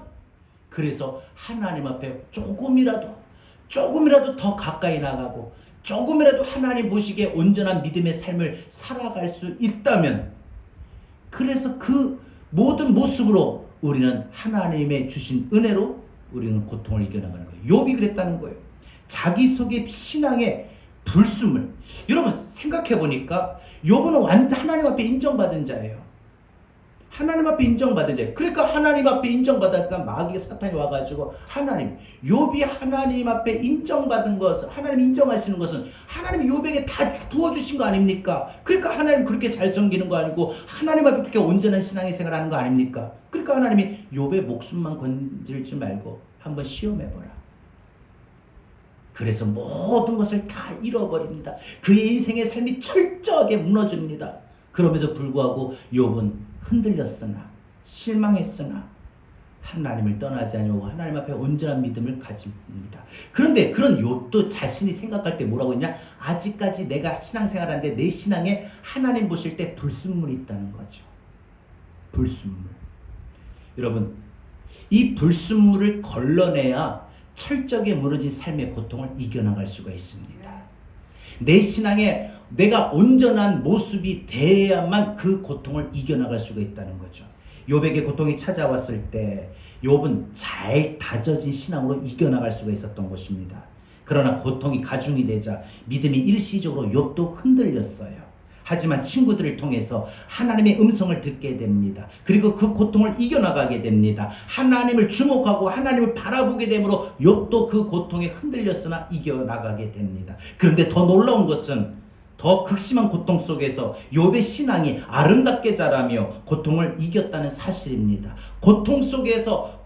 그래서 하나님 앞에 조금이라도 더 가까이 나가고 조금이라도 하나님 보시기에 온전한 믿음의 삶을 살아갈 수 있다면, 그래서 그 모든 모습으로 우리는 하나님의 주신 은혜로 우리는 고통을 이겨나가는 거예요. 욥이 그랬다는 거예요. 자기 속의 신앙의 불순물. 여러분 생각해 보니까 욥은 완전 하나님 앞에 인정받은 자예요. 하나님 앞에 인정받은 자예요. 그러니까 하나님 앞에 인정받았다가 마귀가 사탄이 와가지고 하나님, 욥이 하나님 앞에 인정받은 것은, 하나님 인정하시는 것은 하나님이 욥에게 다 부어주신 거 아닙니까? 그러니까 하나님 그렇게 잘 섬기는 거 아니고 하나님 앞에 그렇게 온전한 신앙의 생활하는 거 아닙니까? 그러니까 하나님이 욥의 목숨만 건질지 말고 한번 시험해보라. 그래서 모든 것을 다 잃어버립니다. 그의 인생의 삶이 철저하게 무너집니다. 그럼에도 불구하고 욥은 흔들렸으나 실망했으나 하나님을 떠나지 않으려고 하나님 앞에 온전한 믿음을 가집니다. 그런데 그런 욥도 자신이 생각할 때 뭐라고 했냐? 아직까지 내가 신앙생활하는데 내 신앙에 하나님 보실 때 불순물이 있다는 거죠. 불순물. 여러분, 이 불순물을 걸러내야 철저하게 무너진 삶의 고통을 이겨나갈 수가 있습니다. 내 신앙에 내가 온전한 모습이 돼야만 그 고통을 이겨나갈 수가 있다는 거죠. 욥에게 고통이 찾아왔을 때 욥은 잘 다져진 신앙으로 이겨나갈 수가 있었던 것입니다. 그러나 고통이 가중이 되자 믿음이 일시적으로 욥도 흔들렸어요. 하지만 친구들을 통해서 하나님의 음성을 듣게 됩니다. 그리고 그 고통을 이겨나가게 됩니다. 하나님을 주목하고 하나님을 바라보게 되므로 욥도 그 고통에 흔들렸으나 이겨나가게 됩니다. 그런데 더 놀라운 것은 더 극심한 고통 속에서 욥의 신앙이 아름답게 자라며 고통을 이겼다는 사실입니다. 고통 속에서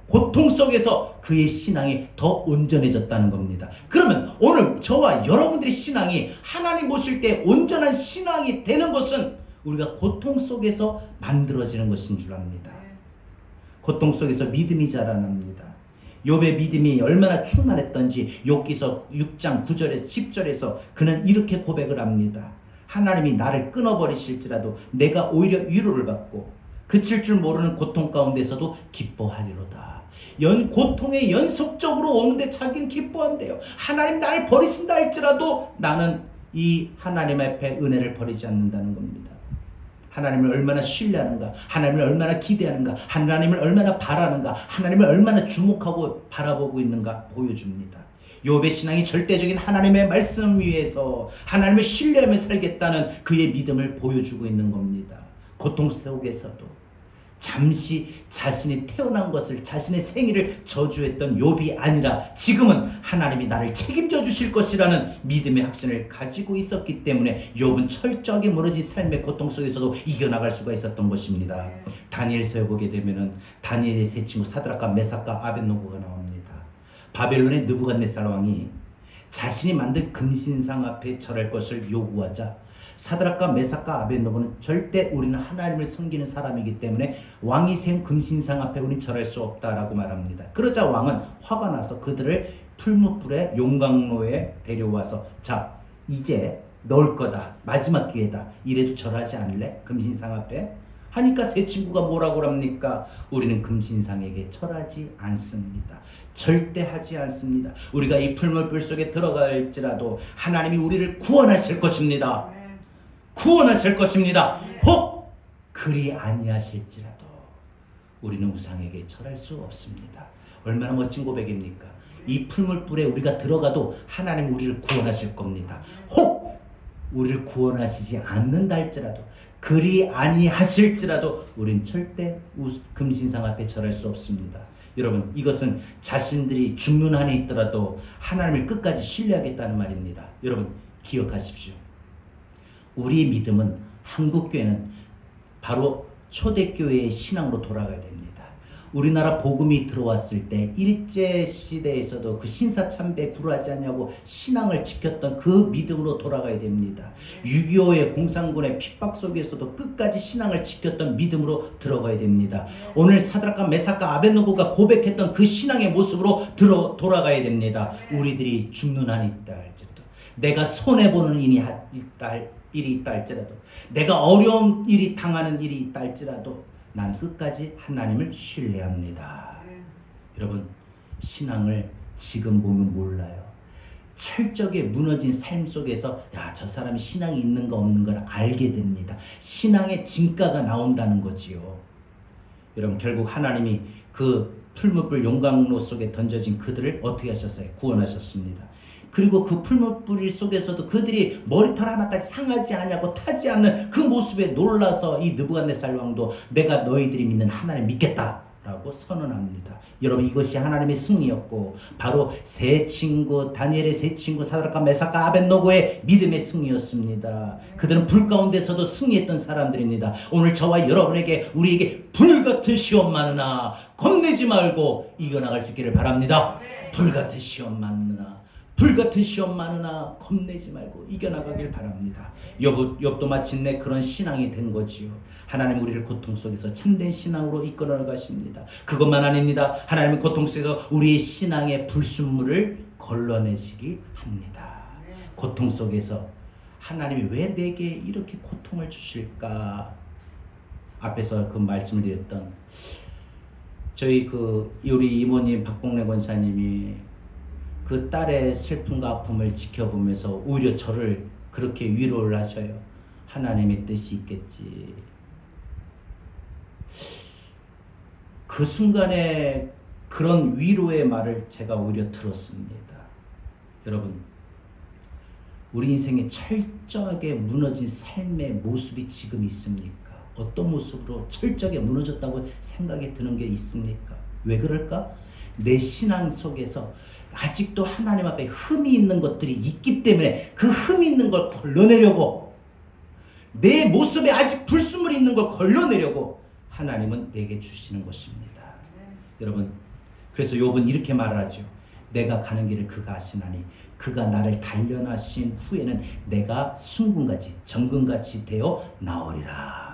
그의 신앙이 더 온전해졌다는 겁니다. 그러면 오늘 저와 여러분들의 신앙이 하나님 보실 때 온전한 신앙이 되는 것은 우리가 고통 속에서 만들어지는 것인 줄 압니다. 고통 속에서 믿음이 자라납니다. 욥의 믿음이 얼마나 충만했던지 욥기서 6장 9절에서 10절에서 그는 이렇게 고백을 합니다. 하나님이 나를 끊어버리실지라도 내가 오히려 위로를 받고 그칠 줄 모르는 고통 가운데서도 기뻐하리로다. 고통에 연속적으로 오는데 자기는 기뻐한대요. 하나님 나를 버리신다 할지라도 나는 이 하나님 앞에 은혜를 버리지 않는다는 겁니다. 하나님을 얼마나 신뢰하는가, 하나님을 얼마나 기대하는가, 하나님을 얼마나 바라는가, 하나님을 얼마나 주목하고 바라보고 있는가 보여줍니다. 욥의 신앙이 절대적인 하나님의 말씀 위에서 하나님을 신뢰하며 살겠다는 그의 믿음을 보여주고 있는 겁니다. 고통 속에서도 잠시 자신이 태어난 것을, 자신의 생일을 저주했던 욥이 아니라 지금은 하나님이 나를 책임져 주실 것이라는 믿음의 확신을 가지고 있었기 때문에 욥은 철저하게 무너진 삶의 고통 속에서도 이겨나갈 수가 있었던 것입니다. 다니엘서에 보게 되면은 다니엘의 세 친구 사드락과 메삭과 아벳노고가 나옵니다. 바벨론의 느부갓네살 왕이 자신이 만든 금신상 앞에 절할 것을 요구하자 사드락과 메삭과 아벳노고는 절대 우리는 하나님을 섬기는 사람이기 때문에 왕이 세운 금신상 앞에 우리는 절할 수 없다라고 말합니다. 그러자 왕은 화가 나서 그들을 풀무불의 용광로에 데려와서 자 이제 넣을 거다, 마지막 기회다, 이래도 절하지 않을래? 금신상 앞에. 하니까 새 친구가 뭐라고 합니까? 우리는 금신상에게 절하지 않습니다. 절대 하지 않습니다. 우리가 이 풀물불 속에 들어갈지라도 하나님이 우리를 구원하실 것입니다. 구원하실 것입니다. 혹 그리 아니하실지라도 우리는 우상에게 절할 수 없습니다. 얼마나 멋진 고백입니까? 이 풀물불에 우리가 들어가도 하나님 우리를 구원하실 겁니다. 혹 우리를 구원하시지 않는다 할지라도, 그리 아니하실지라도 우린 절대 금신상 앞에 절할 수 없습니다. 여러분, 이것은 자신들이 죽는 한에 있더라도 하나님을 끝까지 신뢰하겠다는 말입니다. 여러분 기억하십시오. 우리의 믿음은, 한국교회는 바로 초대교회의 신앙으로 돌아가야 됩니다. 우리나라 복음이 들어왔을 때 일제시대에서도 그 신사참배 굴하지 않냐고 신앙을 지켰던 그 믿음으로 돌아가야 됩니다. 6.25의 공산군의 핍박 속에서도 끝까지 신앙을 지켰던 믿음으로 들어가야 됩니다. 오늘 사드락과 메삭과 아벳느고가 고백했던 그 신앙의 모습으로 돌아가야 됩니다. 우리들이 죽는 한이 있다 할지라도, 내가 손해보는 일이 있다 할지라도, 내가 어려운 일이 당하는 일이 있다 할지라도 난 끝까지 하나님을 신뢰합니다. 여러분, 신앙을 지금 보면 몰라요. 철저하게 무너진 삶 속에서 저 사람이 신앙이 있는가 없는 걸 알게 됩니다. 신앙의 진가가 나온다는 거지요. 여러분, 결국 하나님이 그 풀무불 용광로 속에 던져진 그들을 어떻게 하셨어요? 구원하셨습니다. 그리고 그 풀무불 속에서도 그들이 머리털 하나까지 상하지 않냐고 타지 않는 그 모습에 놀라서 이 느부갓네살 왕도 내가 너희들이 믿는 하나님 믿겠다 라고 선언합니다. 여러분, 이것이 하나님의 승리였고 바로 세 친구, 다니엘의 세 친구 사드락과 메삭과 아벳느고의 믿음의 승리였습니다. 그들은 불 가운데서도 승리했던 사람들입니다. 오늘 저와 여러분에게, 우리에게 불같은 시험 많으나 겁내지 말고 이겨나갈 수 있기를 바랍니다. 불같은 시험 많으나, 불같은 시험 많으나 겁내지 말고 이겨나가길 바랍니다. 욥도 마침내 그런 신앙이 된 거지요. 하나님 우리를 고통 속에서 참된 신앙으로 이끌어 가십니다. 그것만 아닙니다. 하나님은 고통 속에서 우리의 신앙의 불순물을 걸러내시기 합니다. 고통 속에서 하나님이 왜 내게 이렇게 고통을 주실까? 앞에서 그 말씀을 드렸던 저희 우리 이모님 박봉래 권사님이 그 딸의 슬픔과 아픔을 지켜보면서 오히려 저를 그렇게 위로를 하셔요. 하나님의 뜻이 있겠지. 그 순간에 그런 위로의 말을 제가 오히려 들었습니다. 여러분, 우리 인생에 철저하게 무너진 삶의 모습이 지금 있습니까? 어떤 모습으로 철저하게 무너졌다고 생각이 드는 게 있습니까? 왜 그럴까? 내 신앙 속에서 아직도 하나님 앞에 흠이 있는 것들이 있기 때문에 그 흠 있는 걸 걸러내려고, 내 모습에 아직 불순물이 있는 걸 걸러내려고 하나님은 내게 주시는 것입니다. 여러분, 그래서 욥은 이렇게 말하죠. 내가 가는 길을 그가 아시나니 그가 나를 단련하신 후에는 내가 순금같이 정금같이 되어 나오리라.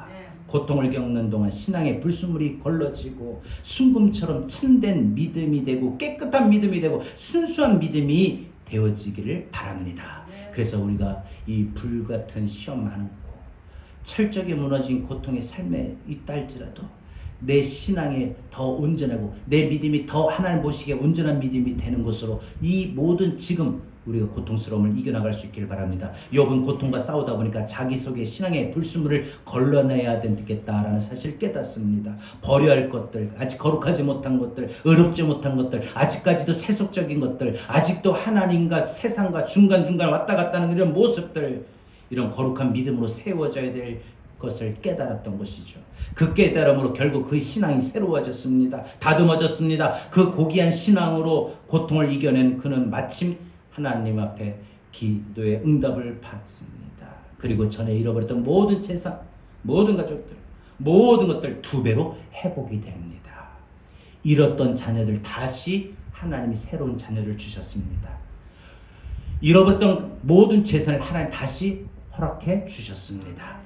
고통을 겪는 동안 신앙의 불순물이 걸러지고 순금처럼 참된 믿음이 되고 깨끗한 믿음이 되고 순수한 믿음이 되어지기를 바랍니다. 그래서 우리가 이 불같은 시험 많고 철저하게 무너진 고통의 삶에 있다 할지라도 내 신앙에 더 온전하고 내 믿음이 더 하나님 보시기에 온전한 믿음이 되는 것으로 이 모든 지금 우리가 고통스러움을 이겨나갈 수 있기를 바랍니다. 욥은 고통과 싸우다 보니까 자기 속에 신앙의 불순물을 걸러내야 되겠다라는 사실을 깨닫습니다. 버려야 할 것들, 아직 거룩하지 못한 것들, 의롭지 못한 것들, 아직까지도 세속적인 것들, 아직도 하나님과 세상과 중간중간 왔다 갔다 하는 이런 모습들, 이런 거룩한 믿음으로 세워져야 될 것을 깨달았던 것이죠. 그 깨달음으로 결국 그 신앙이 새로워졌습니다. 다듬어졌습니다. 그 고귀한 신앙으로 고통을 이겨낸 그는 마침 하나님 앞에 기도의 응답을 받습니다. 그리고 전에 잃어버렸던 모든 재산, 모든 가족들, 모든 것들 2배로 회복이 됩니다. 잃었던 자녀들 다시 하나님이 새로운 자녀를 주셨습니다. 잃어버렸던 모든 재산을 하나님 다시 허락해 주셨습니다.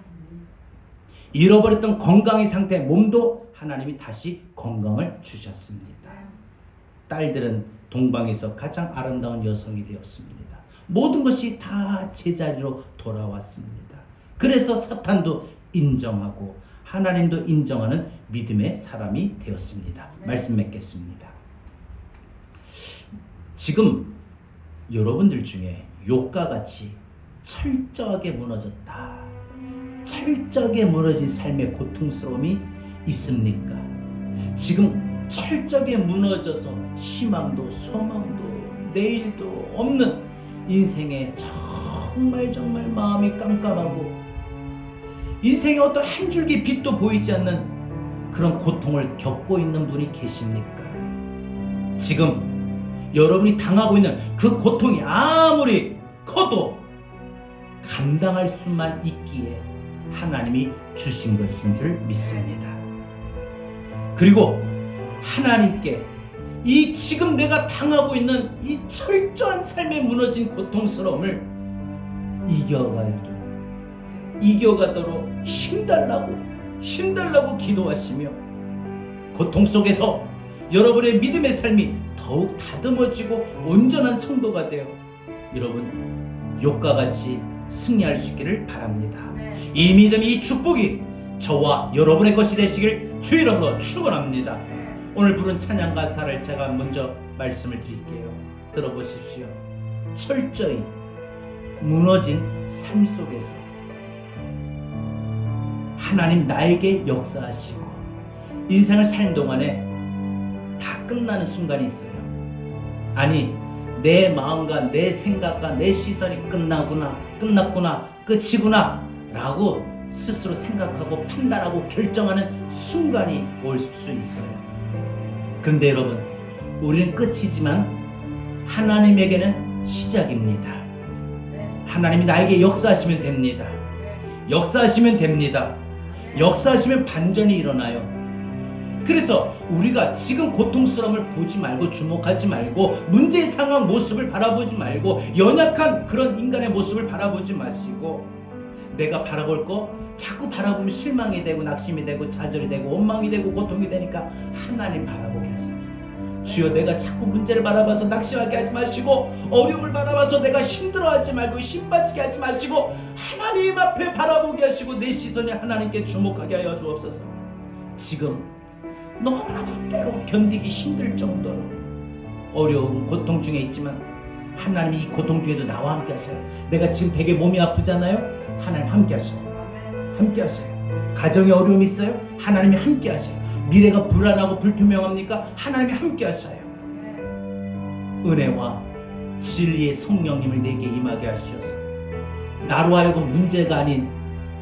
잃어버렸던 건강의 상태, 몸도 하나님이 다시 건강을 주셨습니다. 딸들은 동방에서 가장 아름다운 여성이 되었습니다. 모든 것이 다 제자리로 돌아왔습니다. 그래서 사탄도 인정하고 하나님도 인정하는 믿음의 사람이 되었습니다. 말씀 맺겠습니다. 지금 여러분들 중에 욥과 같이 철저하게 무너졌다, 철저하게 무너진 삶의 고통스러움이 있습니까? 지금 철저하게 무너져서 희망도 소망도 내일도 없는 인생에 정말 마음이 깜깜하고 인생의 어떤 한 줄기 빛도 보이지 않는 그런 고통을 겪고 있는 분이 계십니까? 지금 여러분이 당하고 있는 그 고통이 아무리 커도 감당할 수만 있기에 하나님이 주신 것인 줄 믿습니다. 그리고 하나님께 이 지금 내가 당하고 있는 이 철저한 삶에 무너진 고통스러움을 이겨가도록 힘달라고 기도하시며 고통 속에서 여러분의 믿음의 삶이 더욱 다듬어지고 온전한 성도가 되어 여러분 욥과 같이 승리할 수 있기를 바랍니다. 이 믿음이, 이 축복이 저와 여러분의 것이 되시길 주 이름으로 축원합니다. 오늘 부른 찬양 가사를 제가 먼저 말씀을 드릴게요. 들어보십시오. 철저히 무너진 삶 속에서 하나님 나에게 역사하시고 인생을 사는 동안에 다 끝나는 순간이 있어요. 아니 내 마음과 내 생각과 내 시선이 끝났구나 끝이구나 라고 스스로 생각하고 판단하고 결정하는 순간이 올 수 있어요. 그런데 여러분, 우리는 끝이지만 하나님에게는 시작입니다. 하나님이 나에게 역사하시면 됩니다. 역사하시면 반전이 일어나요. 그래서 우리가 지금 고통스러움을 보지 말고 주목하지 말고 문제의 상황 모습을 바라보지 말고 연약한 그런 인간의 모습을 바라보지 마시고 내가 바라볼 거 자꾸 바라보면 실망이 되고 낙심이 되고 좌절이 되고 원망이 되고 고통이 되니까 하나님 바라보게 하세요. 주여, 내가 자꾸 문제를 바라봐서 낙심하게 하지 마시고 어려움을 바라봐서 내가 힘들어하지 말고 힘 빠지게 하지 마시고 하나님 앞에 바라보게 하시고 내 시선이 하나님께 주목하게 하여 주옵소서. 지금 너무나도 때로 견디기 힘들 정도로 어려운 고통 중에 있지만 하나님이 이 고통 중에도 나와 함께 하세요. 내가 지금 되게 몸이 아프잖아요. 하나님 함께 하세요. 가정에 어려움이 있어요. 하나님이 함께 하세요. 미래가 불안하고 불투명합니까? 하나님이 함께 하셔요. 은혜와 진리의 성령님을 내게 임하게 하셔서 나로 하여금 문제가 아닌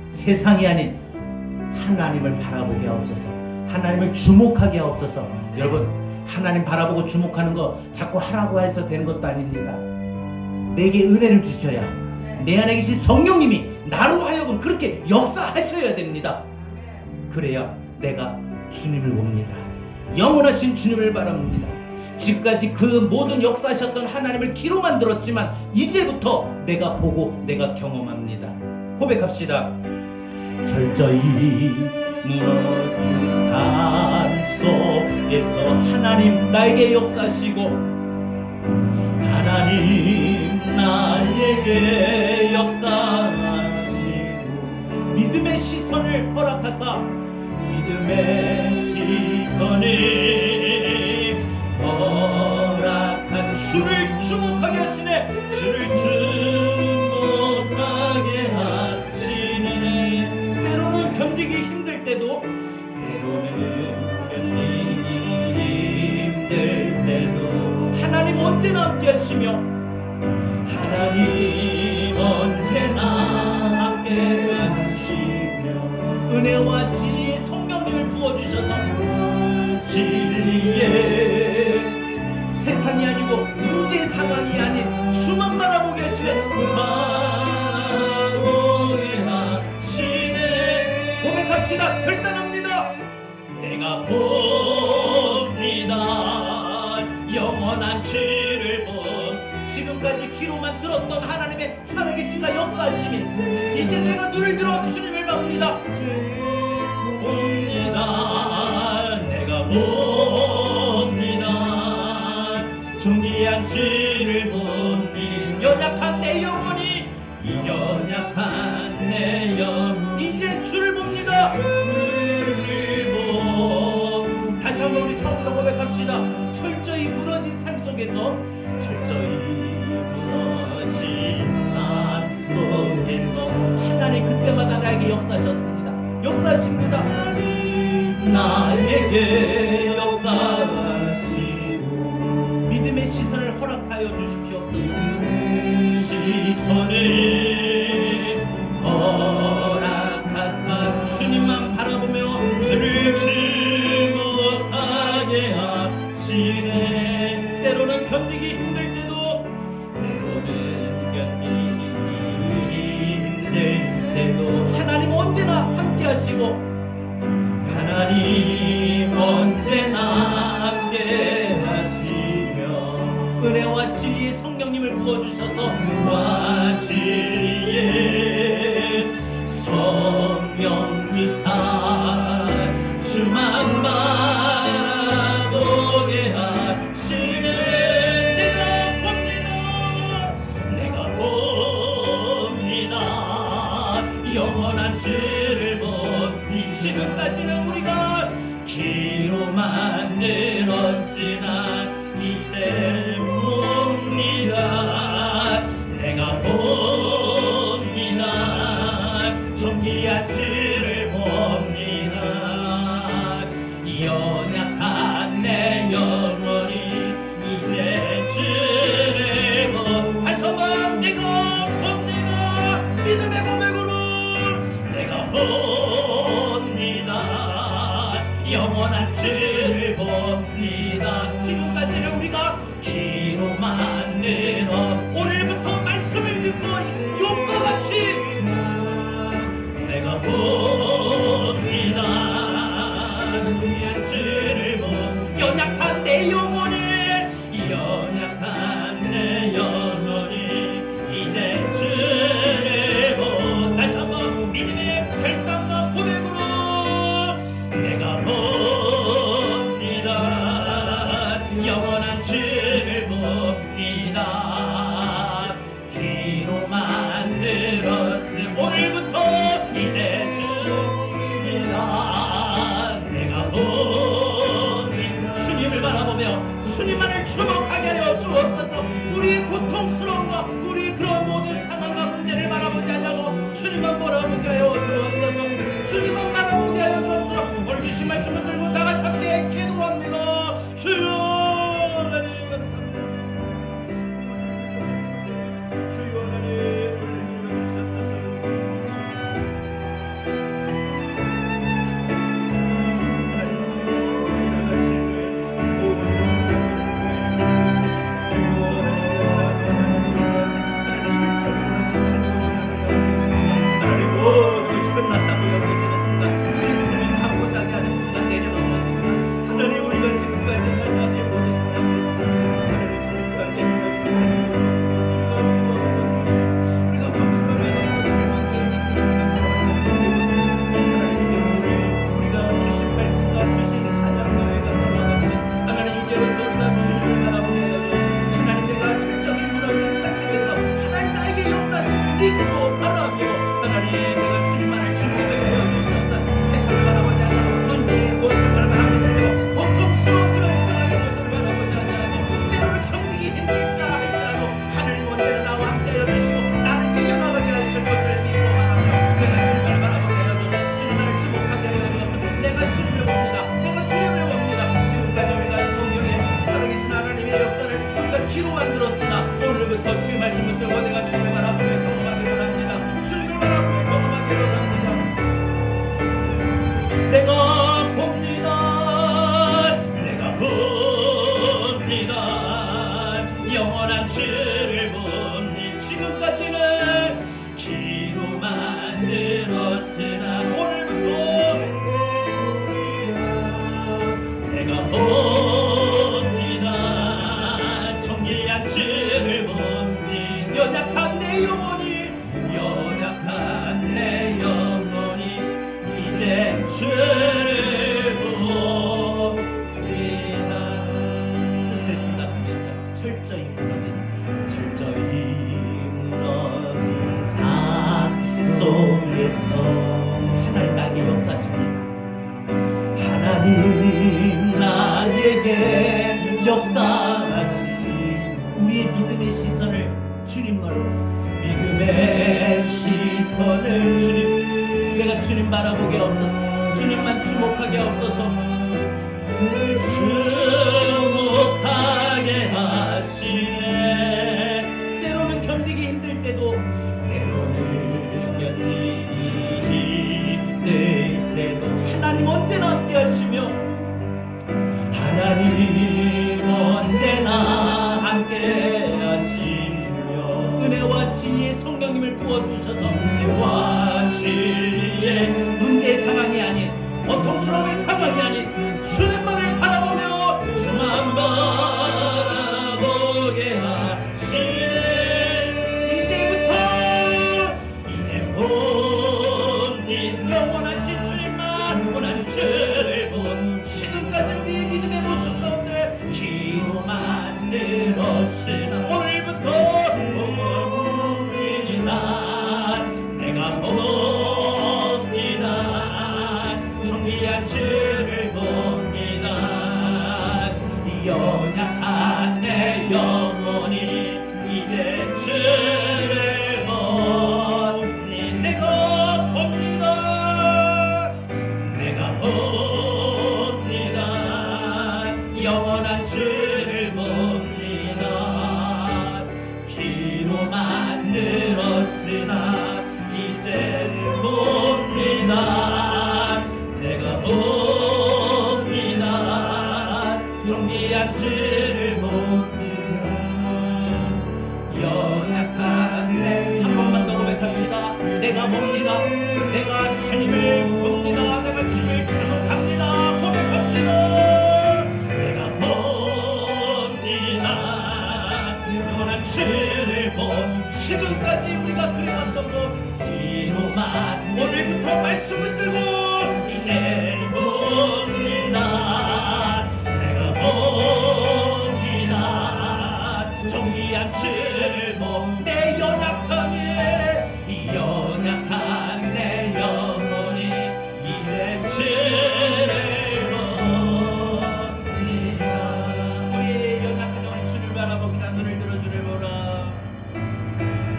세상이 아닌 하나님을 바라보게 하옵소서. 하나님을 주목하게 하옵소서. 여러분, 하나님 바라보고 주목하는 거 자꾸 하라고 해서 되는 것도 아닙니다. 내게 은혜를 주셔야 내 안에 계신 성령님이 나로 하여금 그렇게 역사하셔야 됩니다. 그래야 내가 주님을 봅니다. 영원하신 주님을 바랍니다. 지금까지 그 모든 역사하셨던 하나님을 귀로만 들었지만 이제부터 내가 보고 내가 경험합니다. 고백합시다. 철저히 무너진 삶 속에서 하나님 나에게 역사하시고 하나님 나에게 역사하시고 믿음의 시선을 허락하사 주를 주목하게 하시네. 때로는 견디기 힘들 때도 하나님 언제나 함께 하시며 은혜와 지혜의 성령님을 부어주셔서 진리의 세상이 아니고 문제의 상황이 아닌 주만 바라보게 하시네. 고백합시다. 결단합니다. 내가 봅니다. 영원한 주를 본 지금까지 귀로만 들었던 하나님의 살아계신가 역사하심이 이제 내가 눈을 들어 주님을 봅니다. 내가 봅니다. 존귀한 주를 보니 연약한 내 영혼이 이제 주를 봅니다. 나에게 역사하셨습니다. 역사하십니다. 나에게 역사하시고 믿음의 시선을 허락하여 주십시옵소서. 시선을 허락하사 주님만 바라보며 주를 즐거워하게 하시네. 때로는 견디기 힘들 때도 하나님 언제나 함께 하시고 하나님 언제나 함께 하시며 은혜와 진리의 성령님을 부어주셔서 와 진리의 성령 주사 주만 바라보게 하시네. 내가 봅니다 영원한 주를 보니 지금까지는 우리가 귀로만 들었으나 이제 봅니다. 내가 봅니다 존귀한 주를 봅니다. 연약한 내 영혼이 이제 주를 보 다시 한번 내가 봅니다. 믿음의 고백으로 내가 봅니다 영원한 주를 봅니다. 지금까지는 우리가 귀로만 들어 오늘부터 말씀을 듣고 욕과 같이 내가 봅니다 주를 보 연약한 내 영혼이 연약한 내 영혼이 이제 주를 보 다시 한번 믿음의 결단과 고백으로 내가 봅니다 영원한 주를 봅니다. 귀로만 들었음 오늘부터 이제 줍니다. 내가 봅니다 주님을 바라보며 주님만을 주목하게 하여 주옵소서. 우리의 고통스러움과 우리 그런 모든 상황과 문제를 바라보지 않냐고 주님만 바라보게 하여 주옵소서. 주님만 바라보게 하여 주옵소서. 오늘 주신 말씀을 들고 나같이 함께 기도합니다. 주여 하나님 감사합니다. 주여 하나님 주옵소서. 끝났다고 여겨지는 순간 우리의 삶을 참고 자기 하는 순간 내려놓는 순간 하나님 우리가 지금까지 하나님 모든 사람들 하나님 철저하게 믿어진 우리가 복수하며 너무 주님께 우리가 주신 말씀과 주신 찬양과에 가서 같이 하나님 이제부터 우리가 주님을 바라보게 하여 하나님 내가 철저히 무너진 삶 속에서 하나님 나에게 역사심을 믿고 바라며 하나님 내가 주님만을 주목하게 하여 주시옵소서. 세상을 바라보지 않아 문제의 고통을 바라보지 않아 고통스러운 그런 상황의 모습을 바라보지 않아 때로는 견디기 힘들다 할지라도 하나님 언제나 나와 함께 하여 주시고 나를 이겨나가게 하실 것을 믿고 바라며 내가 주님을 바라보게 하여 주옵소서. 주님만을 주목하게 하여 주옵소서. 내가 주님을 봅니다. 내가 주님을 봅니다. 지금까지 우리가 성경에 살아계신 하나님의 역사를 우리가 귀로만 들었으나 오늘부터 주의 말씀을 듣고 내가 주님을 바라보며 경험하기를 원합니다. 주님을 바라보며 경험하기를 원합니다. 내가 봅니다. 내가 봅니다. 영원한 주를 보니 지금까지는 귀로만 들었으나 오늘부터 내가 봅니다. 정의한 주를 보니 연약한 내 영혼이 연약한 내 영혼이 이제 주를 봅니다. 뜻을 생각하면서 철저히 무너진 삶 속에서 하나님 나에게 역사하십니다. 하나님 나에게 역사하시고 우리의 믿음의 시선을 주님만으로 믿음의 시선을 주님 내가 주님 바라보게 없어서, 주님만 주목하게 없어서, 주목하게 하시네. 때로는 견디기 힘들 때도, 때로는 견디기 힘들 때도 하나님 언제나 함께 하시며, 하나님 언제나 함께 하시며, 은혜와 진리의 성령님을 부어주셔서 은혜와 진리의 문제의 상황이 아닌, 고통스러움의 상황이 아닌 주님만을 바라보며 주만 바라보게 하시네. 이제부터 영원하신 주님만 원한 주를 본, 지금까지 우리의 믿음의 모습 가운데 기로 만들었으나 오늘부터 봅니다. 내가 봅니다. 정의한 주를 봅니다. 연약한 내 영혼이 이제 주를 보니 내가 봅니다. 내가 봅니다. 영원한 주를 봅니다. 기로 만들었으나 이제 봅니다. 내가 봅니다. 정리한 주를 봅니다. 연약한 내, 한 번만 더 고백합시다. 내가 봅니다. 내가 주님을 봅니다. 내가 주님을 주목합니다. 고백합시다. 내가 봅니다. 영원한 주를 본, 지금까지 우리가 그래왔던 것 기로만 오늘부터 말씀 붙들고 이제 봅니다. 내가 봅니다. 정의한 주를 본, 내 연약함에 이 연약한 내 영혼이 이제 주를 봅니다. 우리의 연약한 영혼이 주를 바라봅니다. 눈을 들어 주를 보라.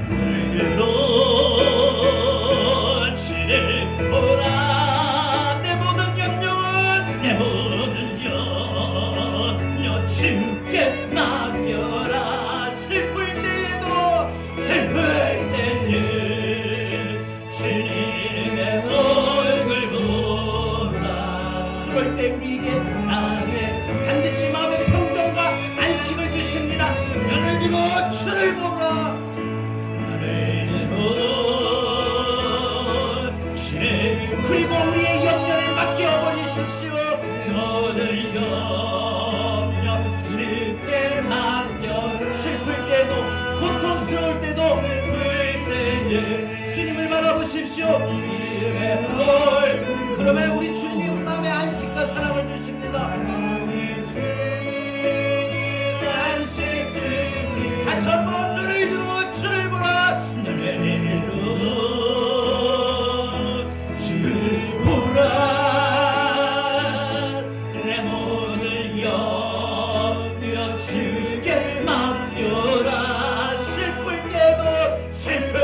눈을 들어 주를 보라. 내 모든 염려는, 내 모든 염려 주께 맡겨라. 슬플 때에도, 슬플 때는 주님의 얼굴 보라. 그럴 때 우리에게 반드시 마음의 평정과 안식을 주십니다. 눈을 들어 주를 보라. 눈을 들어 주를, 그리고 우리의 염려를 맡겨버리십시오. 모든 염려 주께 맡겨. 슬플 때도, 고통스러울 때도, 불 때에 주님을 바라보십시오. 그러면 우리 주님이 우리 마음에 안식과 사랑을 주십니다. 안식 주님. 다시 한번 눈을 들어 주를 보라. 눈을 들어 주를 보라. 내 모든 염려 주께 맡겨라. 슬플 때도, 슬플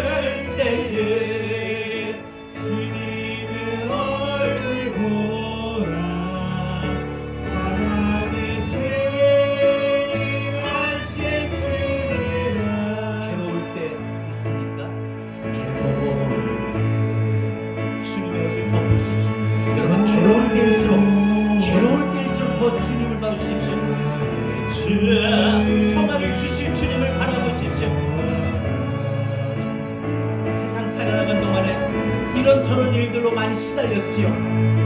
때에 주님의 얼굴 보라. 사랑의 주님 안식 주리라. 괴로울 때 있습니까? 괴로울 때 주님의 얼굴 보십시오. 여러분, 괴로울 때일수록 더 주님을 바라보십시오. 평화를 주실 주님을 바라보십시오. 세상 살아가는 동안에 이런저런 일들로 많이 시달렸지요.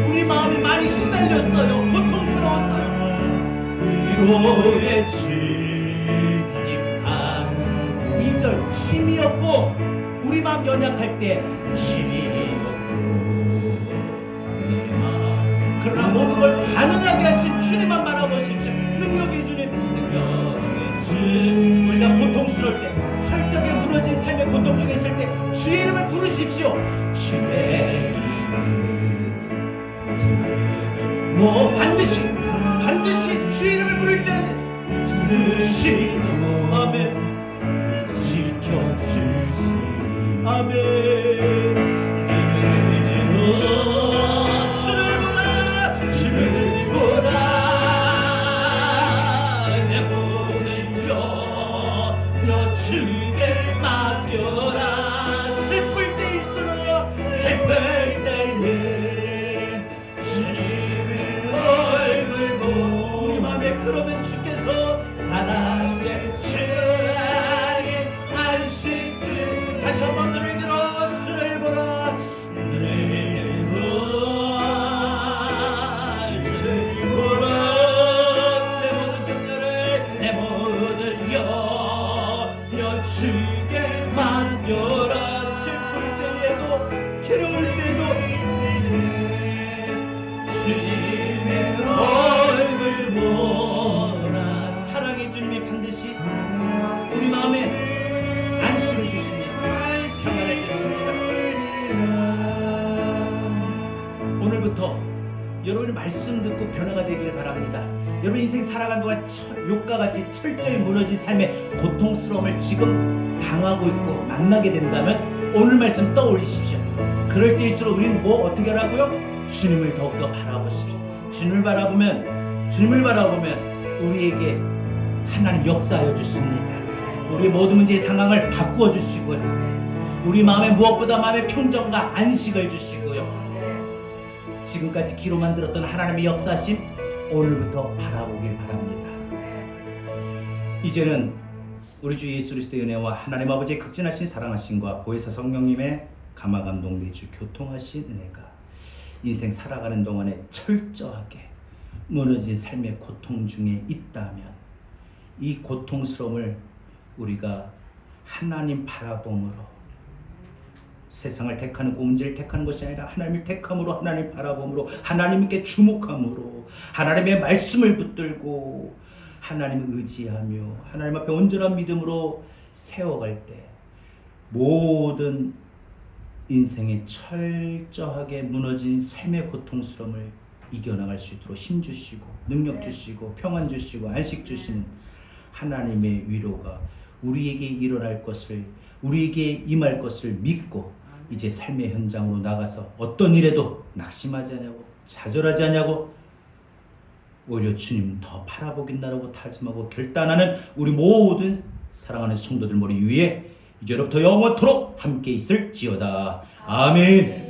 우리 마음이 많이 시달렸어요. 고통스러웠어요. 위로의 주님 안 2절 힘이 없고, 우리 마음 연약할 때 힘이 없고 내 마음, 그러나 모든 걸 가능하게 하신 주님만 바라보십시오. 능력의 주님, 능력의 주님. 우리가 고통스러울 때, 철저하게 무너진 삶의 고통 중에 있을 때 주의 이름을 부르십시오. 주의 이름 반드시 주의 이름을 부를 때는 반드시 아멘 지켜주시 아멘. 오늘부터 여러분의 말씀 듣고 변화가 되기를 바랍니다. 여러분 인생 살아가는 동안 욕과 같이 철저히 무너진 삶의 고통스러움을 지금 당하고 있고 만나게 된다면 오늘 말씀 떠올리십시오. 그럴 때일수록 우리는 어떻게 하라고요? 주님을 더욱더 바라보십시오. 주님을 바라보면 우리에게 하나님 역사하여 주십니다. 우리의 모든 문제의 상황을 바꾸어 주시고요. 우리 무엇보다 마음의 평정과 안식을 주시고요. 지금까지 귀로만 들었던 하나님의 역사심 오늘부터 바라보길 바랍니다. 이제는 우리 주 예수 그리스도의 은혜와 하나님 아버지의 극진하신 사랑하심과 보혜사 성령님의 감화감동 내주 교통하신 은혜가 인생 살아가는 동안에 철저하게 무너진 삶의 고통 중에 있다면 이 고통스러움을 우리가 하나님 바라봄으로 세상을 택하는 문제를 택하는 것이 아니라 하나님을 택함으로 하나님 바라봄으로 하나님께 주목함으로 하나님의 말씀을 붙들고 하나님을 의지하며 하나님 앞에 온전한 믿음으로 세워갈 때 모든 인생의 철저하게 무너진 삶의 고통스러움을 이겨나갈 수 있도록 힘 주시고 능력 주시고 평안 주시고 안식 주시는 하나님의 위로가 우리에게 일어날 것을 우리에게 임할 것을 믿고 이제 삶의 현장으로 나가서 어떤 일에도 낙심하지 않냐고 좌절하지 않냐고 오히려 주님 더 바라보긴다라고 다짐하고 결단하는 우리 모든 사랑하는 성도들 머리 위에 이제로부터 영원토록 함께 있을지어다. 아멘.